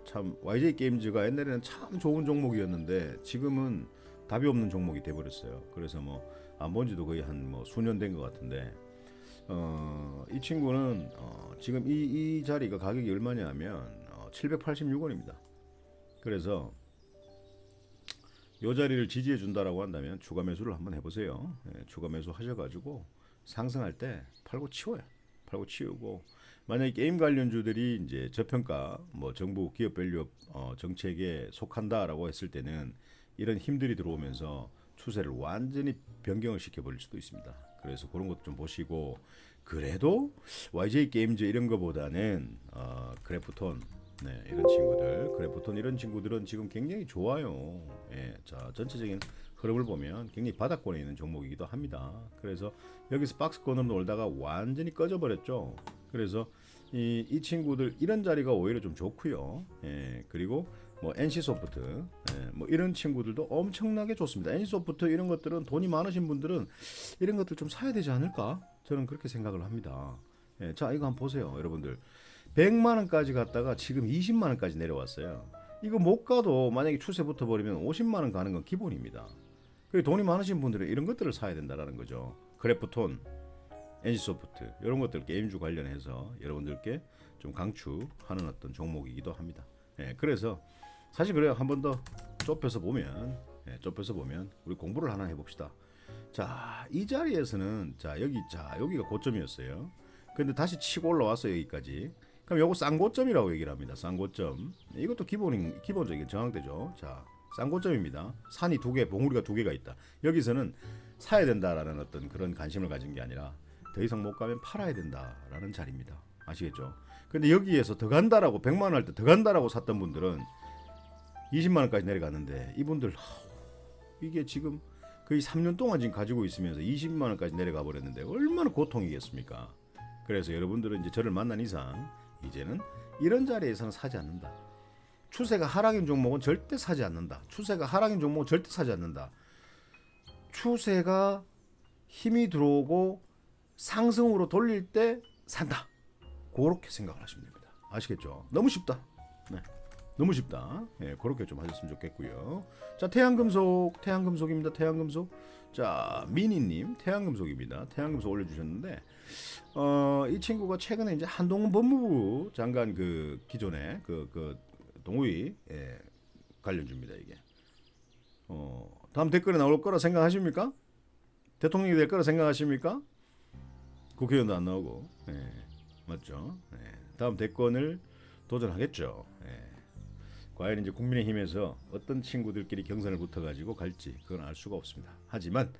참 YJ 게임즈가 옛날에는 참 좋은 종목이었는데 지금은 답이 없는 종목이 돼버렸어요. 그래서 뭐 안 본지도 거의 한 뭐 수년 된 것 같은데 이 친구는 지금 이 자리가 가격이 얼마냐면 786원입니다. 그래서 이 자리를 지지해 준다라고 한다면 추가 매수를 한번 해보세요. 예, 추가 매수 하셔가지고 상승할 때 팔고 치워요. 팔고 치우고 만약에 게임 관련주들이 이제 저평가 뭐 정부 기업 밸류 정책에 속한다라고 했을 때는 이런 힘들이 들어오면서 추세를 완전히 변경을 시켜버릴 수도 있습니다. 그래서 그런 것도 좀 보시고 그래도 YJ 게임즈 이런 거보다는 그래프톤 이런 친구들 그래프톤 이런 친구들은 지금 굉장히 좋아요. 예, 자 전체적인 흐름을 보면 굉장히 바닥권에 있는 종목이기도 합니다. 그래서 여기서 박스권으로 놀다가 완전히 꺼져버렸죠. 그래서 이 친구들 이런 자리가 오히려 좀 좋고요. 예, 그리고 뭐 NC소프트 뭐 이런 친구들도 엄청나게 좋습니다. NC소프트 이런 것들은 돈이 많으신 분들은 이런 것들 좀 사야 되지 않을까? 저는 그렇게 생각을 합니다. 예, 자 이거 한번 보세요, 여러분들. 100만 원까지 갔다가 지금 20만 원까지 내려왔어요. 이거 못 가도 만약에 추세 붙어버리면 50만 원 가는 건 기본입니다. 그리고 돈이 많으신 분들은 이런 것들을 사야 된다라는 거죠. 그래프톤, NC소프트 이런 것들 게임주 관련해서 여러분들께 좀 강추하는 어떤 종목이기도 합니다. 예, 그래서 사실 그래요. 한 번 더 좁혀서 보면 우리 공부를 하나 해봅시다. 자, 이 자리에서는 여기가 고점이었어요. 근데 다시 치고 올라왔어요, 여기까지. 그럼 요거 쌍고점이라고 얘기를 합니다. 쌍고점. 이것도 기본적인 정황대죠. 자, 쌍고점입니다. 산이 두 개, 봉우리가 두 개가 있다. 여기서는 사야 된다라는 어떤 그런 관심을 가진 게 아니라 더 이상 못 가면 팔아야 된다라는 자리입니다. 아시겠죠? 근데 여기에서 더 간다라고 100만 원 할 때 더 간다라고 샀던 분들은 20만 원까지 내려갔는데 이분들 이게 지금 거의 3년 동안 지금 가지고 있으면서 20만 원까지 내려가 버렸는데 얼마나 고통이겠습니까? 그래서 여러분들은 이제 저를 만난 이상 이제는 이런 자리에서는 사지 않는다. 추세가 하락인 종목은 절대 사지 않는다. 추세가 하락인 종목은 절대 사지 않는다. 추세가 힘이 들어오고 상승으로 돌릴 때 산다. 그렇게 생각을 하시면 됩니다. 아시겠죠? 너무 쉽다. 네. 너무 쉽다. 예, 그렇게 좀 하셨으면 좋겠고요. 자, 태양금속입니다. 태양금속. 자, 미니님 태양금속입니다. 태양금속 올려주셨는데, 이 친구가 최근에 이제 한동훈 법무부 장관 그 기존에 그 동의 관련주입니다 이게. 다음 댓글에 나올 거라 생각하십니까? 대통령이 될 거라 생각하십니까? 국회의원도 안 나오고, 맞죠? 다음 대권을 도전하겠죠. 과연 이제 국민의힘에서 어떤 친구들끼리 경선을 붙어가지고 갈지 그건 알 수가 없습니다. 하지만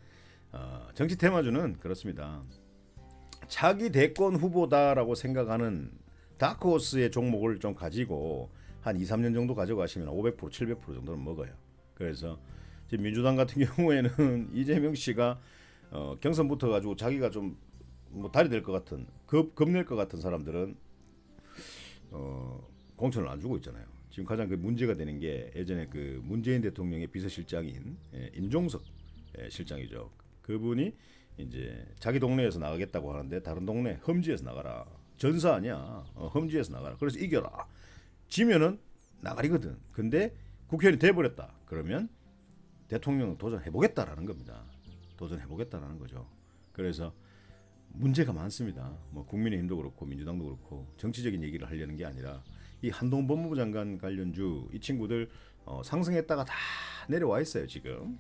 정치 테마주는 그렇습니다. 자기 대권 후보다라고 생각하는 다크호스의 종목을 좀 가지고 한 2, 3년 정도 가져가시면 500%, 700% 정도는 먹어요. 그래서 지금 민주당 같은 경우에는 이재명 씨가 경선 붙어가지고 자기가 좀 뭐 달이 될 것 같은 겁낼 것 같은 사람들은 공천을 안 주고 있잖아요. 지금 가장 그 문제가 되는 게 예전에 그 문재인 대통령의 비서실장인 임종석 실장이죠. 그분이 이제 자기 동네에서 나가겠다고 하는데 다른 동네 험지에서 나가라. 전사 아니야. 험지에서 나가라. 그래서 이겨라. 지면은 나가리거든. 근데 국회의원이 돼버렸다. 그러면 대통령 도전해보겠다라는 겁니다. 도전해보겠다라는 거죠. 그래서 문제가 많습니다. 뭐 국민의힘도 그렇고 민주당도 그렇고 정치적인 얘기를 하려는 게 아니라 이 한동훈 법무부 장관 관련주 이 친구들 상승했다가 다 내려와 있어요 지금.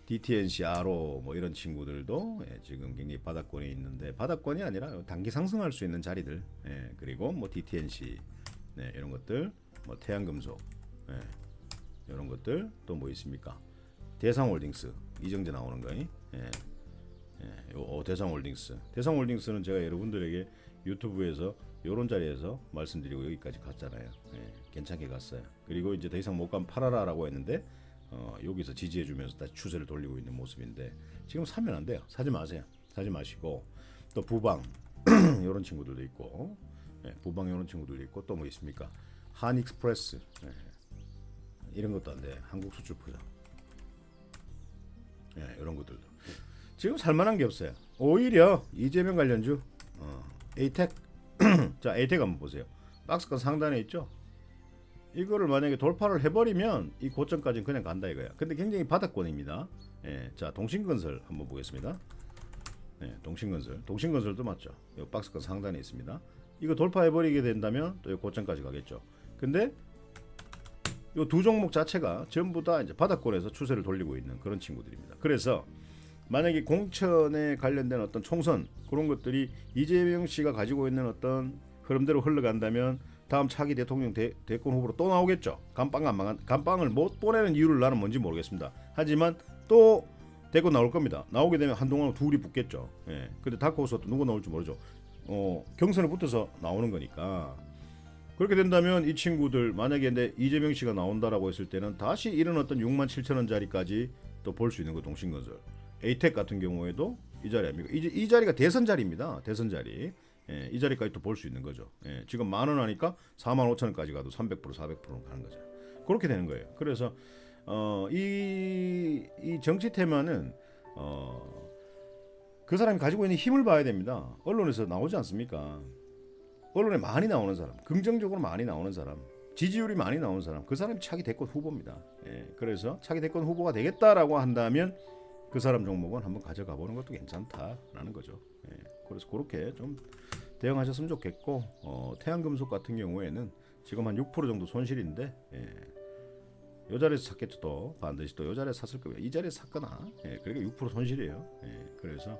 DTNC, 아로 뭐 이런 친구들도 지금 굉장히 바닥권에 있는데 바닥권이 아니라 단기 상승할 수 있는 자리들. 그리고 뭐 DTNC 이런 것들, 뭐 태양금속 이런 것들 또 뭐 있습니까? 대상홀딩스 이정재 나오는 거. 대상홀딩스는 제가 여러분들에게 유튜브에서 이런 자리에서 말씀드리고 여기까지 갔잖아요. 괜찮게 갔어요. 그리고 이제 더 이상 못 가면 팔아라라고 했는데 여기서 지지해주면서 다시 추세를 돌리고 있는 모습인데 지금 사면 안 돼요. 사지 마세요. 사지 마시고 또 부방 이런 친구들도 있고 부방 이런 친구들도 있고 또 뭐 있습니까? 한익스프레스 이런 것도 안 돼. 한국수출포장 이런 것들도 지금 살만한 게 없어요. 오히려 이재명 관련주 에이텍 자 에이텍 한번 보세요. 박스권 상단에 있죠. 이거를 만약에 돌파를 해버리면 이 고점까지는 그냥 간다 이거야. 근데 굉장히 바닥권입니다. 자 동신건설 한번 보겠습니다. 동신건설. 동신건설도 맞죠. 이 박스권 상단에 있습니다. 이거 돌파해버리게 된다면 또 고점까지 가겠죠. 근데 이 두 종목 자체가 전부 다 이제 바닥권에서 추세를 돌리고 있는 그런 친구들입니다. 그래서 만약에 공천에 관련된 어떤 총선 그런 것들이 이재명 씨가 가지고 있는 어떤 흐름대로 흘러간다면 다음 차기 대통령 대권 후보로 또 나오겠죠. 감빵을 못 보내는 이유를 나는 뭔지 모르겠습니다. 하지만 또 대권 나올 겁니다. 나오게 되면 한동안 둘이 붙겠죠. 예. 근데 다크호스가 또 누가 나올지 모르죠. 경선에 붙어서 나오는 거니까. 그렇게 된다면 이 친구들 만약에 근데 이재명 씨가 나온다라고 했을 때는 다시 이런 어떤 67,000원짜리까지 또 볼 수 있는 거 동신건설. 에이텍 같은 경우에도 이 자리 아닙니까? 이 자리가 대선 자리입니다. 대선 자리. 예, 이 자리까지 또 볼 수 있는 거죠. 예, 지금 10,000원 하니까 45,000원까지 가도 300% 400% 가는 거죠. 그렇게 되는 거예요. 그래서 이 정치 테마는 그 사람이 가지고 있는 힘을 봐야 됩니다. 언론에서 나오지 않습니까? 언론에 많이 나오는 사람, 긍정적으로 많이 나오는 사람, 지지율이 많이 나오는 사람, 그 사람이 차기 대권 후보입니다. 예, 그래서 차기 대권 후보가 되겠다라고 한다면 그 사람 종목은 한번 가져가 보는 것도 괜찮다라는 거죠. 예, 그래서 그렇게 좀 대응하셨으면 좋겠고 태양금속 같은 경우에는 지금 한 6% 정도 손실인데 이 자리에서 샀겠죠. 또 반드시 또 이 자리에서 샀을 거예요. 이 자리에서 샀거나 그러니까 6% 손실이에요. 그래서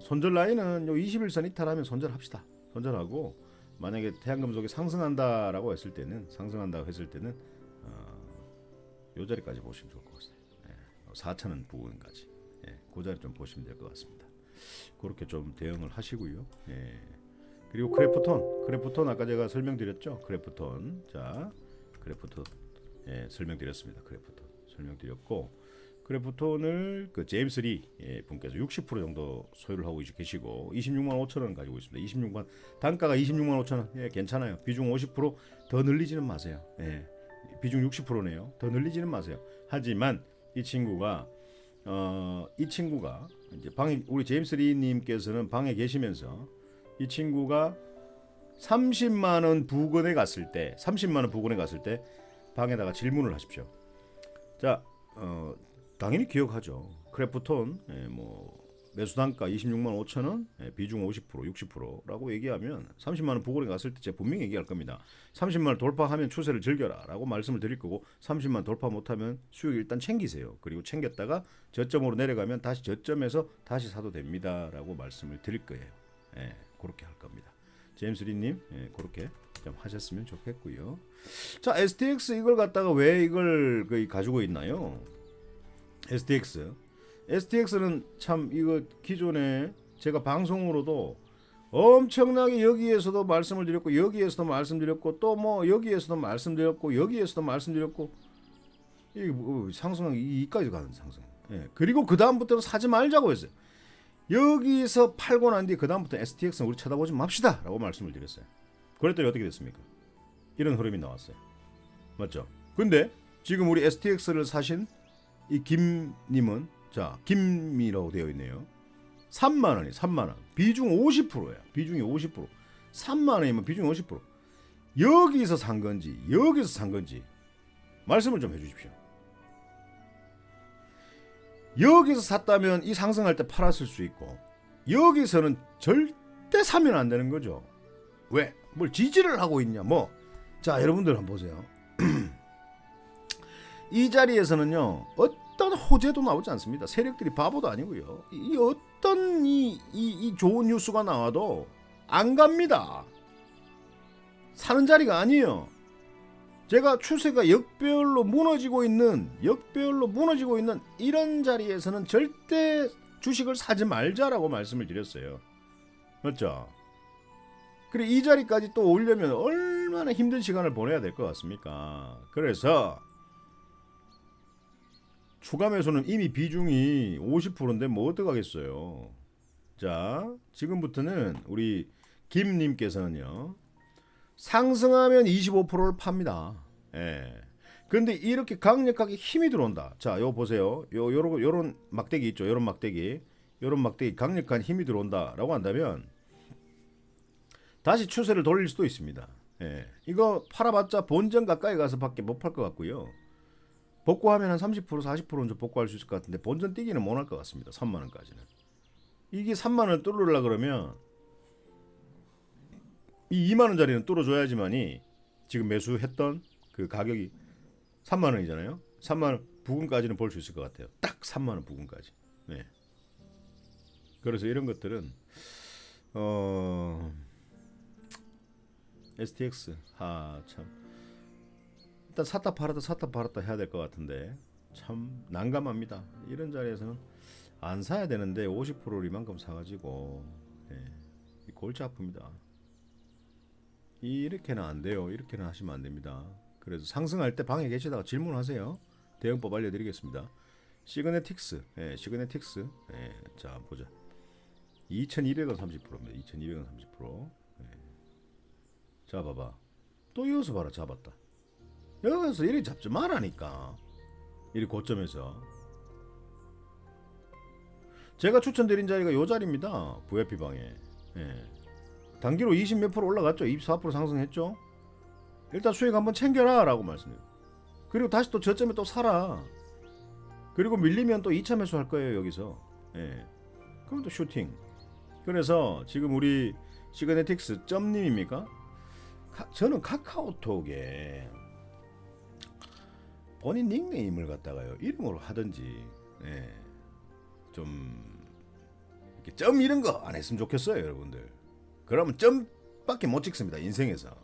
손절 라인은 요 21선 이탈하면 손절합시다. 손절하고 만약에 태양금속이 상승한다라고 했을 때는 요 자리까지 보시면 좋을 것 같습니다. 4,000원 부근까지 그 자리 좀 보시면 될 것 같습니다. 그렇게 좀 대응을 하시고요. 그리고 크래프톤 아까 제가 설명드렸죠. 크래프톤 설명드렸습니다. 크래프톤 설명드렸고 크래프톤을 그 제임스 리 분께서 60% 정도 소유를 하고 계시고 26만 5천 원 가지고 있습니다. 26만 단가가 26만 5천 원 괜찮아요. 비중 50%더 늘리지는 마세요. 비중 60%네요. 더 늘리지는 마세요. 하지만 이 친구가 이제 방에 우리 제임스 리 님께서는 방에 계시면서 이 친구가 30만 원 부근에 갔을 때 방에다가 질문을 하십시오. 자, 당연히 기억하죠. 크래프톤 매수 단가 26만 5천 원, 비중 50%, 60%라고 얘기하면 30만 원 부근에 갔을 때 제가 분명히 얘기할 겁니다. 30만 원 돌파하면 추세를 즐겨라라고 말씀을 드릴 거고 30만 원 돌파 못하면 수익 일단 챙기세요. 그리고 챙겼다가 저점으로 내려가면 다시 저점에서 다시 사도 됩니다라고 말씀을 드릴 거예요. 그렇게 할 겁니다. 제임스 리님 그렇게 좀 하셨으면 좋겠고요. 자, STX 이걸 갖다가 왜 이걸 가지고 있나요? STX는 참 이거 기존에 제가 방송으로도 엄청나게 여기에서도 말씀을 드렸고 여기에서도 말씀드렸고 또 뭐 여기에서도 말씀드렸고 이게 상승이 이까지 가는 상승. 그리고 그 다음부터는 사지 말자고 했어요. 여기서 팔고 난 뒤에 그 다음부터 STX는 우리 쳐다보지 맙시다라고 말씀을 드렸어요. 그랬더니 어떻게 됐습니까? 이런 흐름이 나왔어요. 맞죠? 근데 지금 우리 STX를 사신 이 김님은 김이라고 되어 있네요. 3만 원이 3만 원. 비중 50%야. 비중이 50%. 3만 원이면 비중이 50%. 여기서 산 건지 말씀을 좀 해주십시오. 여기서 샀다면 이 상승할 때 팔았을 수 있고 여기서는 절대 사면 안 되는 거죠. 왜? 뭘 지지를 하고 있냐? 자, 여러분들 한번 보세요. 이 자리에서는요 어떤 호재도 나오지 않습니다. 세력들이 바보도 아니고요. 이 어떤 이 좋은 뉴스가 나와도 안 갑니다. 사는 자리가 아니에요. 제가 추세가 역배열로 무너지고 있는 이런 자리에서는 절대 주식을 사지 말자라고 말씀을 드렸어요. 맞죠? 그리고 이 자리까지 또 오려면 얼마나 힘든 시간을 보내야 될 것 같습니까? 그래서 추가 매수는 이미 비중이 50%인데 뭐 어떡하겠어요. 자, 지금부터는 우리 김님께서는요 상승하면 25%를 팝니다. 근데 이렇게 강력하게 힘이 들어온다. 자, 요 보세요. 요런 막대기 있죠. 요런 막대기 강력한 힘이 들어온다라고 한다면 다시 추세를 돌릴 수도 있습니다. 이거 팔아봤자 본전 가까이 가서밖에 못 팔 것 같고요. 복구하면 한 30% 40%는 복구할 수 있을 것 같은데 본전 뛰기는 못 할 것 같습니다. 3만 원까지는. 이게 3만 원을 뚫으려 그러면 이 2만 원짜리는 뚫어줘야지만이 지금 매수했던 그 가격이 3만 원이잖아요. 3만 원 부근까지는 볼 수 있을 것 같아요. 딱 3만 원 부근까지. 네. 그래서 이런 것들은 STX 참 일단 샀다 팔았다 해야 될 것 같은데 참 난감합니다. 이런 자리에서는 안 사야 되는데 50%를 이만큼 사가지고 골치 아픕니다. 이렇게는 안 돼요. 이렇게는 하시면 안 됩니다. 그래서 상승할 때 방에 계시다가 질문하세요. 대응법 알려드리겠습니다. 시그네틱스, 시그네틱스, 자 보자. 2,200원 30%입니다. 2,200원 30%. 자 봐봐. 또 이어서 봐라 잡았다. 여기서 이리 잡지 말라니까. 이리 고점에서. 제가 추천드린 자리가 요 자리입니다. VIP 방에. 단기로 20 몇 프로 올라갔죠. 24% 상승했죠. 일단 수익 한번 챙겨라 라고 말씀드려요. 그리고 다시 또 저점에 또 사라. 그리고 밀리면 또 2차 매수 할 거예요 여기서. 그럼 또 슈팅. 그래서 지금 우리 시그네틱스 점님입니까? 저는 카카오톡에 본인 닉네임을 갖다가요 이름으로 하든지 좀 이렇게 점 이런 거 안 했으면 좋겠어요 여러분들. 그러면 점밖에 못 찍습니다 인생에서.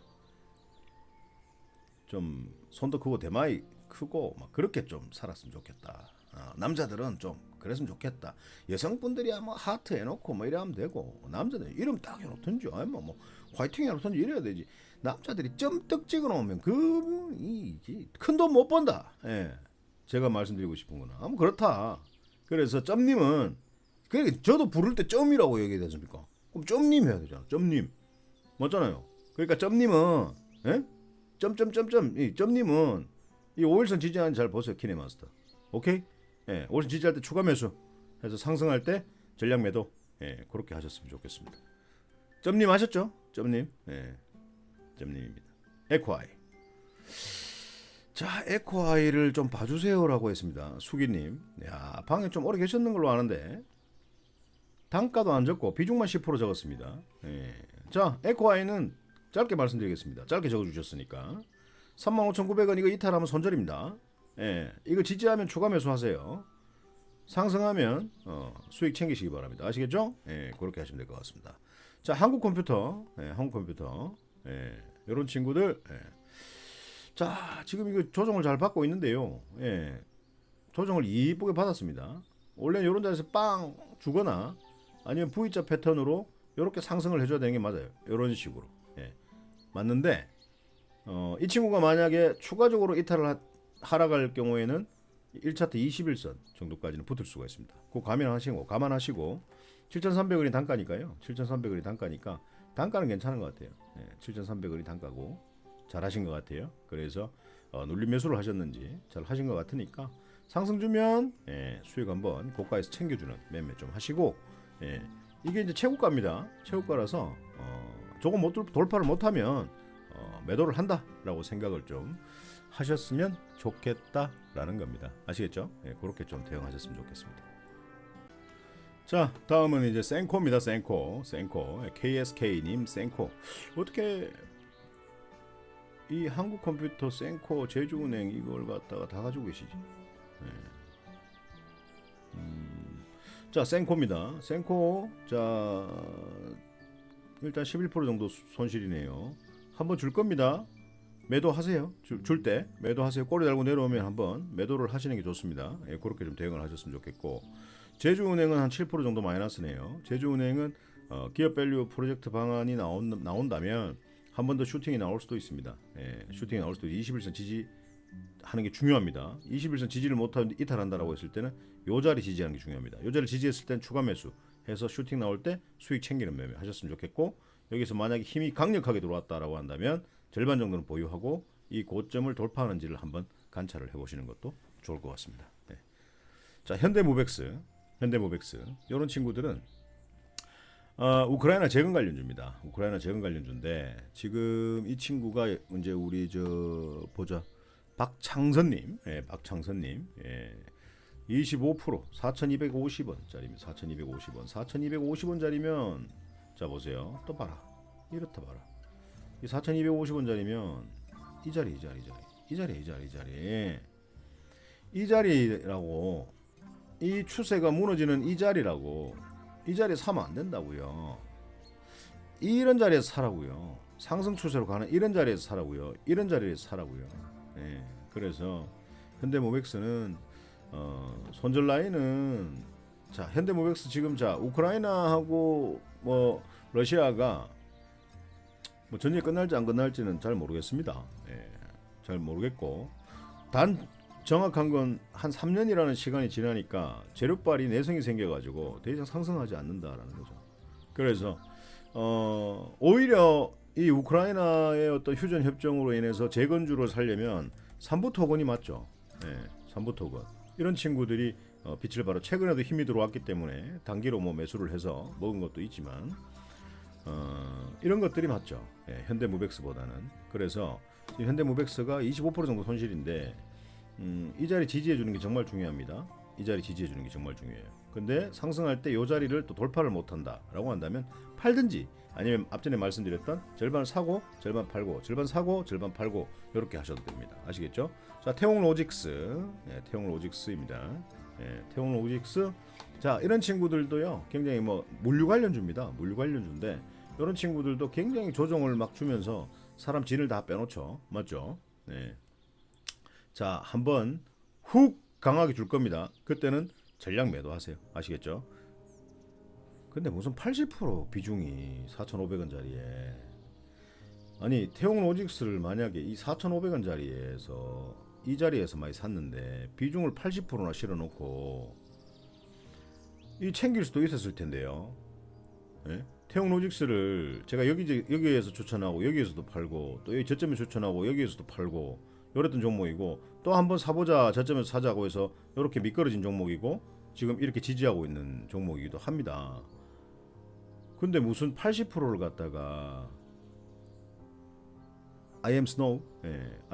좀 손도 크고 대마이 크고 막 그렇게 좀 살았으면 좋겠다. 남자들은 좀 그랬으면 좋겠다. 여성분들이야 뭐 하트 해놓고 뭐 이래 하면 되고 남자들 이름 딱 해놓든지 아니면 뭐 화이팅 해놓든지 이래야 되지. 남자들이 점떡 찍어놓으면 그분이 큰 돈 못 번다. 제가 말씀드리고 싶은 거는 아무 그렇다. 그래서 점님은 그러니까 저도 부를 때 점이라고 얘기해야 되습니까? 그럼 점님 해야 되잖아. 점님 맞잖아요. 그러니까 점님은 점점점점 이 점님은 이 5일선 지지하는 잘 보세요. 키네마스터. 오케이? 5일선 지지할 때 추가 매수 해서 상승할 때 전략 매도 그렇게 하셨으면 좋겠습니다. 점님 하셨죠? 점님. 점님입니다. 에코아이. 자, 에코아이를 좀 봐주세요라고 했습니다. 수기님. 야, 방에 좀 오래 계셨는 걸로 아는데 단가도 안 적고 비중만 10% 적었습니다. 자, 에코아이는 짧게 말씀드리겠습니다. 짧게 적어주셨으니까 35,900원 이거 이탈하면 손절입니다. 이거 지지하면 추가 매수하세요. 상승하면 수익 챙기시기 바랍니다. 아시겠죠? 그렇게 하시면 될 것 같습니다. 자, 한국컴퓨터, 한국컴퓨터, 이런 친구들. 자, 지금 이거 조정을 잘 받고 있는데요. 조정을 이쁘게 받았습니다. 원래 이런 자리에서 빵 주거나 아니면 V자 패턴으로 이렇게 상승을 해줘야 되는 게 맞아요. 이런 식으로. 맞는데 이 친구가 만약에 추가적으로 이탈을 하락할 경우에는 1차트 21선 정도까지는 붙을 수가 있습니다. 그거 감안하시고 7,300원이 단가니까요. 7,300원이 단가니까 단가는 괜찮은 것 같아요. 7,300원이 단가고 잘하신 것 같아요. 그래서 눌림 매수를 하셨는지 잘 하신 것 같으니까 상승 주면 수익 한번 고가에서 챙겨주는 매매 좀 하시고 이게 이제 최고가입니다. 최고가라서 조금 돌파를 못하면 매도를 한다라고 생각을 좀 하셨으면 좋겠다라는 겁니다. 아시겠죠? 그렇게 좀 대응하셨으면 좋겠습니다. 자, 다음은 이제 센코입니다. 센코 KSK님 센코. 어떻게 이 한국컴퓨터 센코 제주은행 이걸 갖다가 다 가지고 계시지? 자, 센코입니다. 센코 자 일단 11% 정도 손실이네요. 한번 줄 겁니다. 매도하세요. 줄 때 매도하세요. 꼬리 달고 내려오면 한번 매도를 하시는 게 좋습니다. 그렇게 좀 대응을 하셨으면 좋겠고 제주은행은 한 7% 정도 마이너스네요. 제주은행은 기업 밸류 프로젝트 방안이 나온다면 한 번 더 슈팅이 나올 수도 있습니다. 슈팅이 나올 수도 21선 지지하는 게 중요합니다. 21선 지지를 못하면 이탈한다라고 했을 때는 요 자리 지지하는 게 중요합니다. 요 자리 지지했을 때는 추가 매수 해서 슈팅 나올 때 수익 챙기는 매매 하셨으면 좋겠고 여기서 만약에 힘이 강력하게 들어왔다라고 한다면 절반 정도는 보유하고 이 고점을 돌파하는지를 한번 관찰을 해보시는 것도 좋을 것 같습니다. 자, 현대모백스 이런 친구들은 우크라이나 재건 관련주입니다. 우크라이나 재건 관련주인데 지금 이 친구가 이제 우리 박창선님, 25% 4,250원짜리면 4,250원 4,250원짜리면 자 보세요. 또 봐라. 이렇다 봐라. 이 4,250원짜리면 이 자리라고 이 추세가 무너지는 이 자리라고 이 자리에 사면 안 된다고요. 이런 자리에서 사라고요. 상승 추세로 가는 이런 자리에서 사라고요. 이런 자리에서 사라고요. 예. 그래서 현대모백스는 손절 라인은 자 현대모백스 지금 자 우크라이나하고 뭐 러시아가 뭐 전쟁이 끝날지 안 끝날지는 잘 모르겠습니다. 예. 잘 모르겠고 단 정확한 건 한 3년이라는 시간이 지나니까 재료빨이 내성이 생겨가지고 더 이상 상승하지 않는다라는 거죠. 그래서 오히려 이 우크라이나의 어떤 휴전 협정으로 인해서 재건주를 살려면 삼부토건이 맞죠. 네, 삼부토건 이런 친구들이 빛을 발하 최근에도 힘이 들어왔기 때문에 단기로 뭐 매수를 해서 먹은 것도 있지만 이런 것들이 맞죠. 네, 현대모백스보다는. 그래서 현대모백스가 25% 정도 손실인데 이 자리 지지해 주는 게 정말 중요합니다. 이 자리 지지해 주는 게 정말 중요해요. 근데 상승할 때 이 자리를 또 돌파를 못 한다라고 한다면 팔든지 아니면 앞전에 말씀드렸던 절반을 사고 절반 팔고 절반 사고 절반 팔고 이렇게 하셔도 됩니다. 아시겠죠? 자, 태용로직스. 네, 태용로직스입니다. 네, 태용로직스. 자, 이런 친구들도요. 굉장히 뭐 물류 관련주입니다. 물류 관련주인데 이런 친구들도 굉장히 조정을 막 주면서 사람 진을 다 빼놓죠. 맞죠? 네. 자, 한번 훅 강하게 줄 겁니다. 그때는 전량 매도하세요. 아시겠죠? 근데 무슨 80% 비중이 4,500원짜리에 아니 태용로직스를 만약에 이 4,500원짜리에서 이 자리에서 많이 샀는데 비중을 80%나 실어놓고 이 챙길 수도 있었을 텐데요. 예? 태용로직스를 제가 여기에서 추천하고 여기에서도 팔고 또 여기 저점에 추천하고 여기에서도 팔고 이랬던 종목이고 또 한번 사보자 저점에서 사자고 해서 이렇게 미끄러진 종목이고 지금 이렇게 지지하고 있는 종목이기도 합니다. 근데 무슨 80%를 갖다가 I am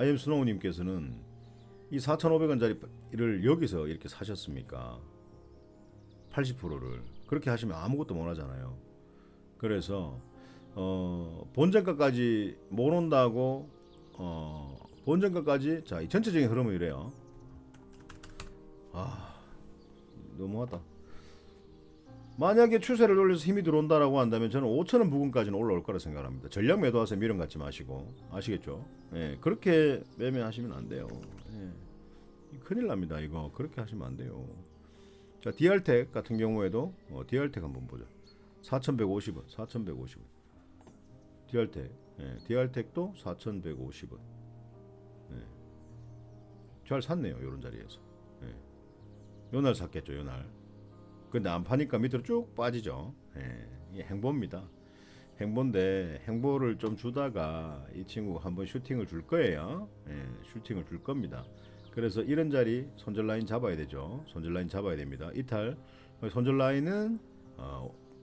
Snow님께서는 이 4,500원짜리를 여기서 이렇게 사셨습니까? 80%를 그렇게 하시면 아무것도 못 하잖아요. 그래서 본전가까지 못 온다고 본전가까지 자, 이 전체적인 흐름은 이래요. 너무하다. 만약에 추세를 올려서 힘이 들어온다라고 한다면 저는 5,000원 부근까지는 올라올 거라 생각합니다. 전략 매도하세요. 미련 갖지 마시고. 아시겠죠? 예, 그렇게 매매하시면 안 돼요. 예, 큰일 납니다. 이거 그렇게 하시면 안 돼요. 자, DR텍 같은 경우에도 DR텍 한번 보자. 4,150원, 4,150원. DR텍, 예, DR텍도 4,150원. 예, 잘 샀네요. 이런 자리에서. 예, 요날 샀겠죠. 요날. 근데 안 파니까 밑으로 쭉 빠지죠. 예, 이게 행보입니다. 행보인데 행보를 좀 주다가 이 친구가 한번 슈팅을 줄 거예요. 예, 슈팅을 줄 겁니다. 그래서 이런 자리 손절 라인 잡아야 되죠. 손절 라인 잡아야 됩니다. 이탈 손절 라인은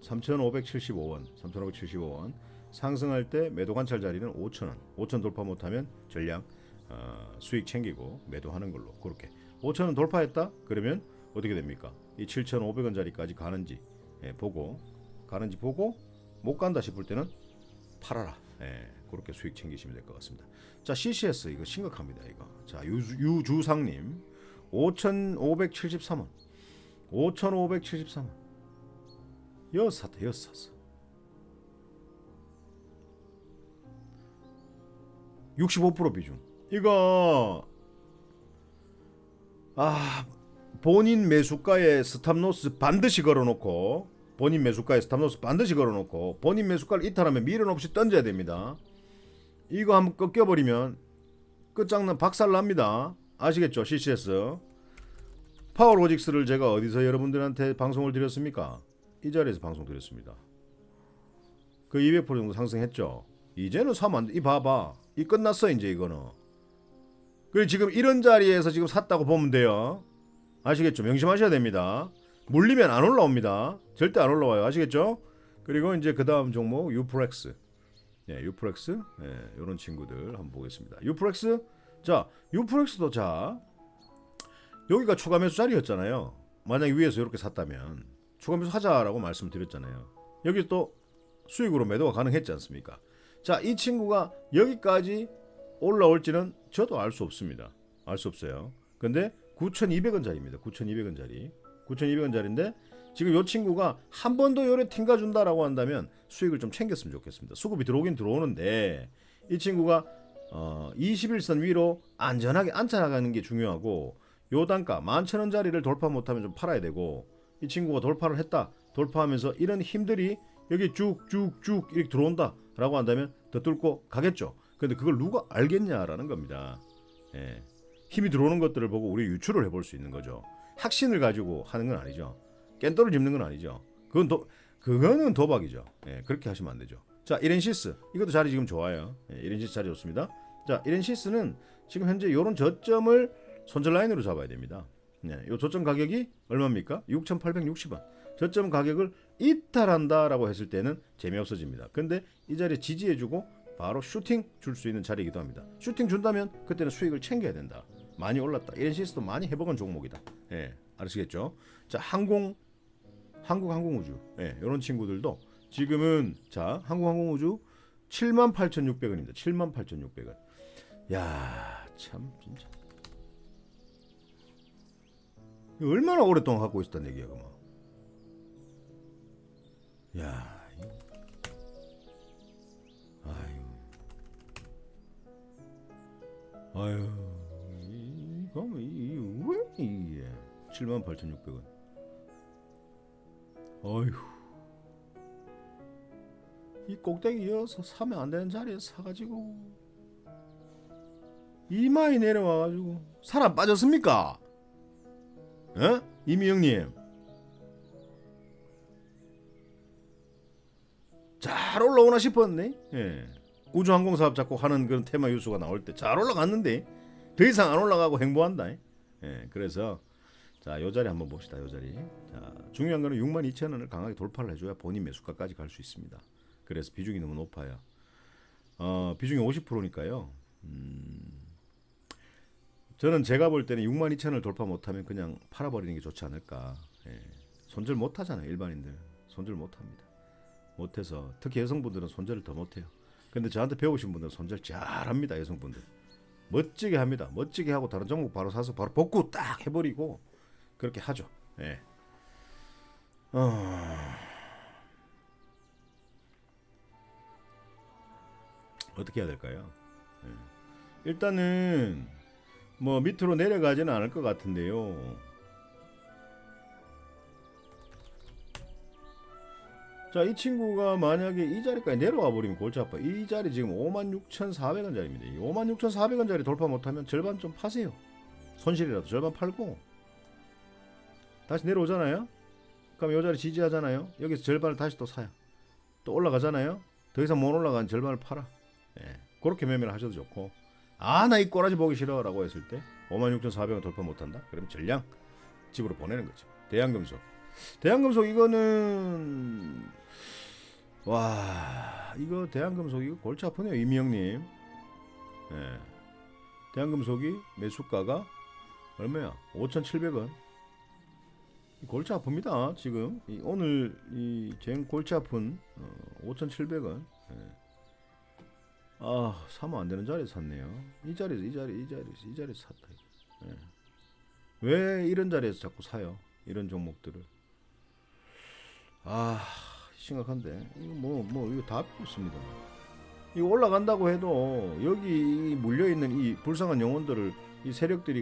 3,575원, 3,575원. 상승할 때 매도 관찰 자리는 5,000원. 5,000 돌파 못하면 전량 수익 챙기고 매도하는 걸로 그렇게. 5,000원 돌파했다? 그러면 어떻게 됩니까? 이 7,500원짜리까지 가는지 보고 못 간다 싶을 때는 팔아라. 그렇게 수익 챙기시면 될 것 같습니다. 자, CCS 이거 심각합니다. 이거. 자, 유주상님 5,573원. 5,573원. 여섯 샀어. 65% 비중. 이거 본인 매수가에 스탑로스 반드시 걸어놓고 본인 매수가를 이탈하면 미련 없이 던져야 됩니다. 이거 한번 꺾여버리면 끝장난 박살납니다. 아시겠죠? CCS 파워로직스를 제가 어디서 여러분들한테 방송을 드렸습니까? 이 자리에서 방송 드렸습니다. 그 200% 정도 상승했죠. 이제는 사면 안 돼. 이 봐봐. 이 끝났어 이제 이거는. 그리고 지금 이런 자리에서 지금 샀다고 보면 돼요. 아시겠죠? 명심하셔야 됩니다. 물리면 안 올라옵니다. 절대 안 올라와요. 아시겠죠? 그리고 이제 그 다음 종목 유프렉스. 유프렉스. 이런 친구들 한번 보겠습니다. 유프렉스. 자, 유프렉스도 자 여기가 추가 매수 자리였잖아요. 만약에 위에서 이렇게 샀다면 추가 매수 하자라고 말씀을 드렸잖아요. 여기 또 수익으로 매도가 가능했지 않습니까? 자, 이 친구가 여기까지 올라올지는 저도 알 수 없습니다. 알 수 없어요. 근데 9,200원짜리입니다. 9,200원짜리. 9,200원짜리인데 지금 이 친구가 한 번 더 요래 튕겨준다라고 한다면 수익을 좀 챙겼으면 좋겠습니다. 수급이 들어오긴 들어오는데 이 친구가 21선 위로 안전하게 앉아나가는 게 중요하고 요 단가 11,000원짜리를 돌파 못하면 좀 팔아야 되고 이 친구가 돌파를 했다. 돌파하면서 이런 힘들이 여기 쭉쭉쭉 이렇게 들어온다라고 한다면 더 뚫고 가겠죠. 근데 그걸 누가 알겠냐라는 겁니다. 예. 힘이 들어오는 것들을 보고 우리 유추를 해볼 수 있는 거죠. 확신을 가지고 하는 건 아니죠. 깬돌을 짚는 건 아니죠. 그거는 도박이죠. 예, 그렇게 하시면 안 되죠. 자, 이렌시스 이것도 자리 지금 좋아요. 예, 이렌시스 자리 좋습니다. 자, 이렌시스는 지금 현재 이런 저점을 손절 라인으로 잡아야 됩니다. 네, 이 저점 가격이 얼마입니까? 6,860원. 저점 가격을 이탈한다라고 했을 때는 재미없어집니다. 근데 이 자리에 지지해주고 바로 슈팅 줄 수 있는 자리이기도 합니다. 슈팅 준다면 그때는 수익을 챙겨야 된다. 많이 올랐다. 이렌시스도 많이 회복한 종목이다. 예, 아시겠죠? 자, 한국항공우주, 예, 이런 친구들도 지금은 자 한국항공우주 78,600원입니다. 78,600원. 야, 참 진짜 얼마나 오랫동안 갖고 있었단 얘기야, 그만. 야, 아유, 왜 이게 78,600원. 어휴, 이 꼭대기 이어서 사면 안 되는 자리에 사가지고 이마에 내려와가지고 사람 빠졌습니까? 에? 이미영님 잘 올라오나 싶었네. 예. 우주항공사업 자꾸 하는 그런 테마 유수가 나올 때 잘 올라갔는데 더 이상 안 올라가고 행보한다. 예. 그래서 자, 요 자리 한번 봅시다. 요 자리. 자, 중요한 거는 62,000원을 강하게 돌파를 해줘야 본인 매수가까지 갈 수 있습니다. 그래서 비중이 너무 높아요. 비중이 50%니까요. 저는 제가 볼 때는 62,000원을 돌파 못하면 그냥 팔아버리는 게 좋지 않을까. 예. 손절 못하잖아요. 일반인들 손절 못합니다. 못해서 특히 여성분들은 손절을 더 못해요. 근데 저한테 배우신 분들은 손절 잘합니다. 여성분들 멋지게 합니다. 멋지게 하고 다른 종목 바로 사서 바로 복구 딱 해버리고 그렇게 하죠. 예. 어떻게 해야 될까요? 예. 일단은 뭐 밑으로 내려가지는 않을 것 같은데요. 자, 이 친구가 만약에 이 자리까지 내려와 버리면 골치 아파. 이 자리 지금 56,400원짜리입니다. 이 56,400원짜리 돌파 못하면 절반 좀 파세요. 손실이라도 절반 팔고 다시 내려오잖아요. 그럼 이 자리 지지하잖아요. 여기서 절반을 다시 또 사요. 또 올라가잖아요. 더 이상 못 올라가는 절반을 팔아. 예, 그렇게 매매를 하셔도 좋고, 나 이 꼬라지 보기 싫어 라고 했을 때 56,400원 돌파 못한다? 그럼 전량 집으로 보내는 거죠. 대한금속 이거는 이거 대한금속 이거 골치 아프네요. 이미영님. 예. 대한금속이 매수가가 얼마야? 5,700원. 골치 아픕니다. 지금 오늘 이 제일 골치 아픈 5,700원. 예. 사면 안 되는 자리에 샀네요. 이 자리에서 샀다. 예. 왜 이런 자리에서 자꾸 사요? 이런 종목들을. 심각한데. 이거 답이 없습니다. 이거 올라간다고 해도 여기 물려 있는 이 불쌍한 영혼들을 이 세력들이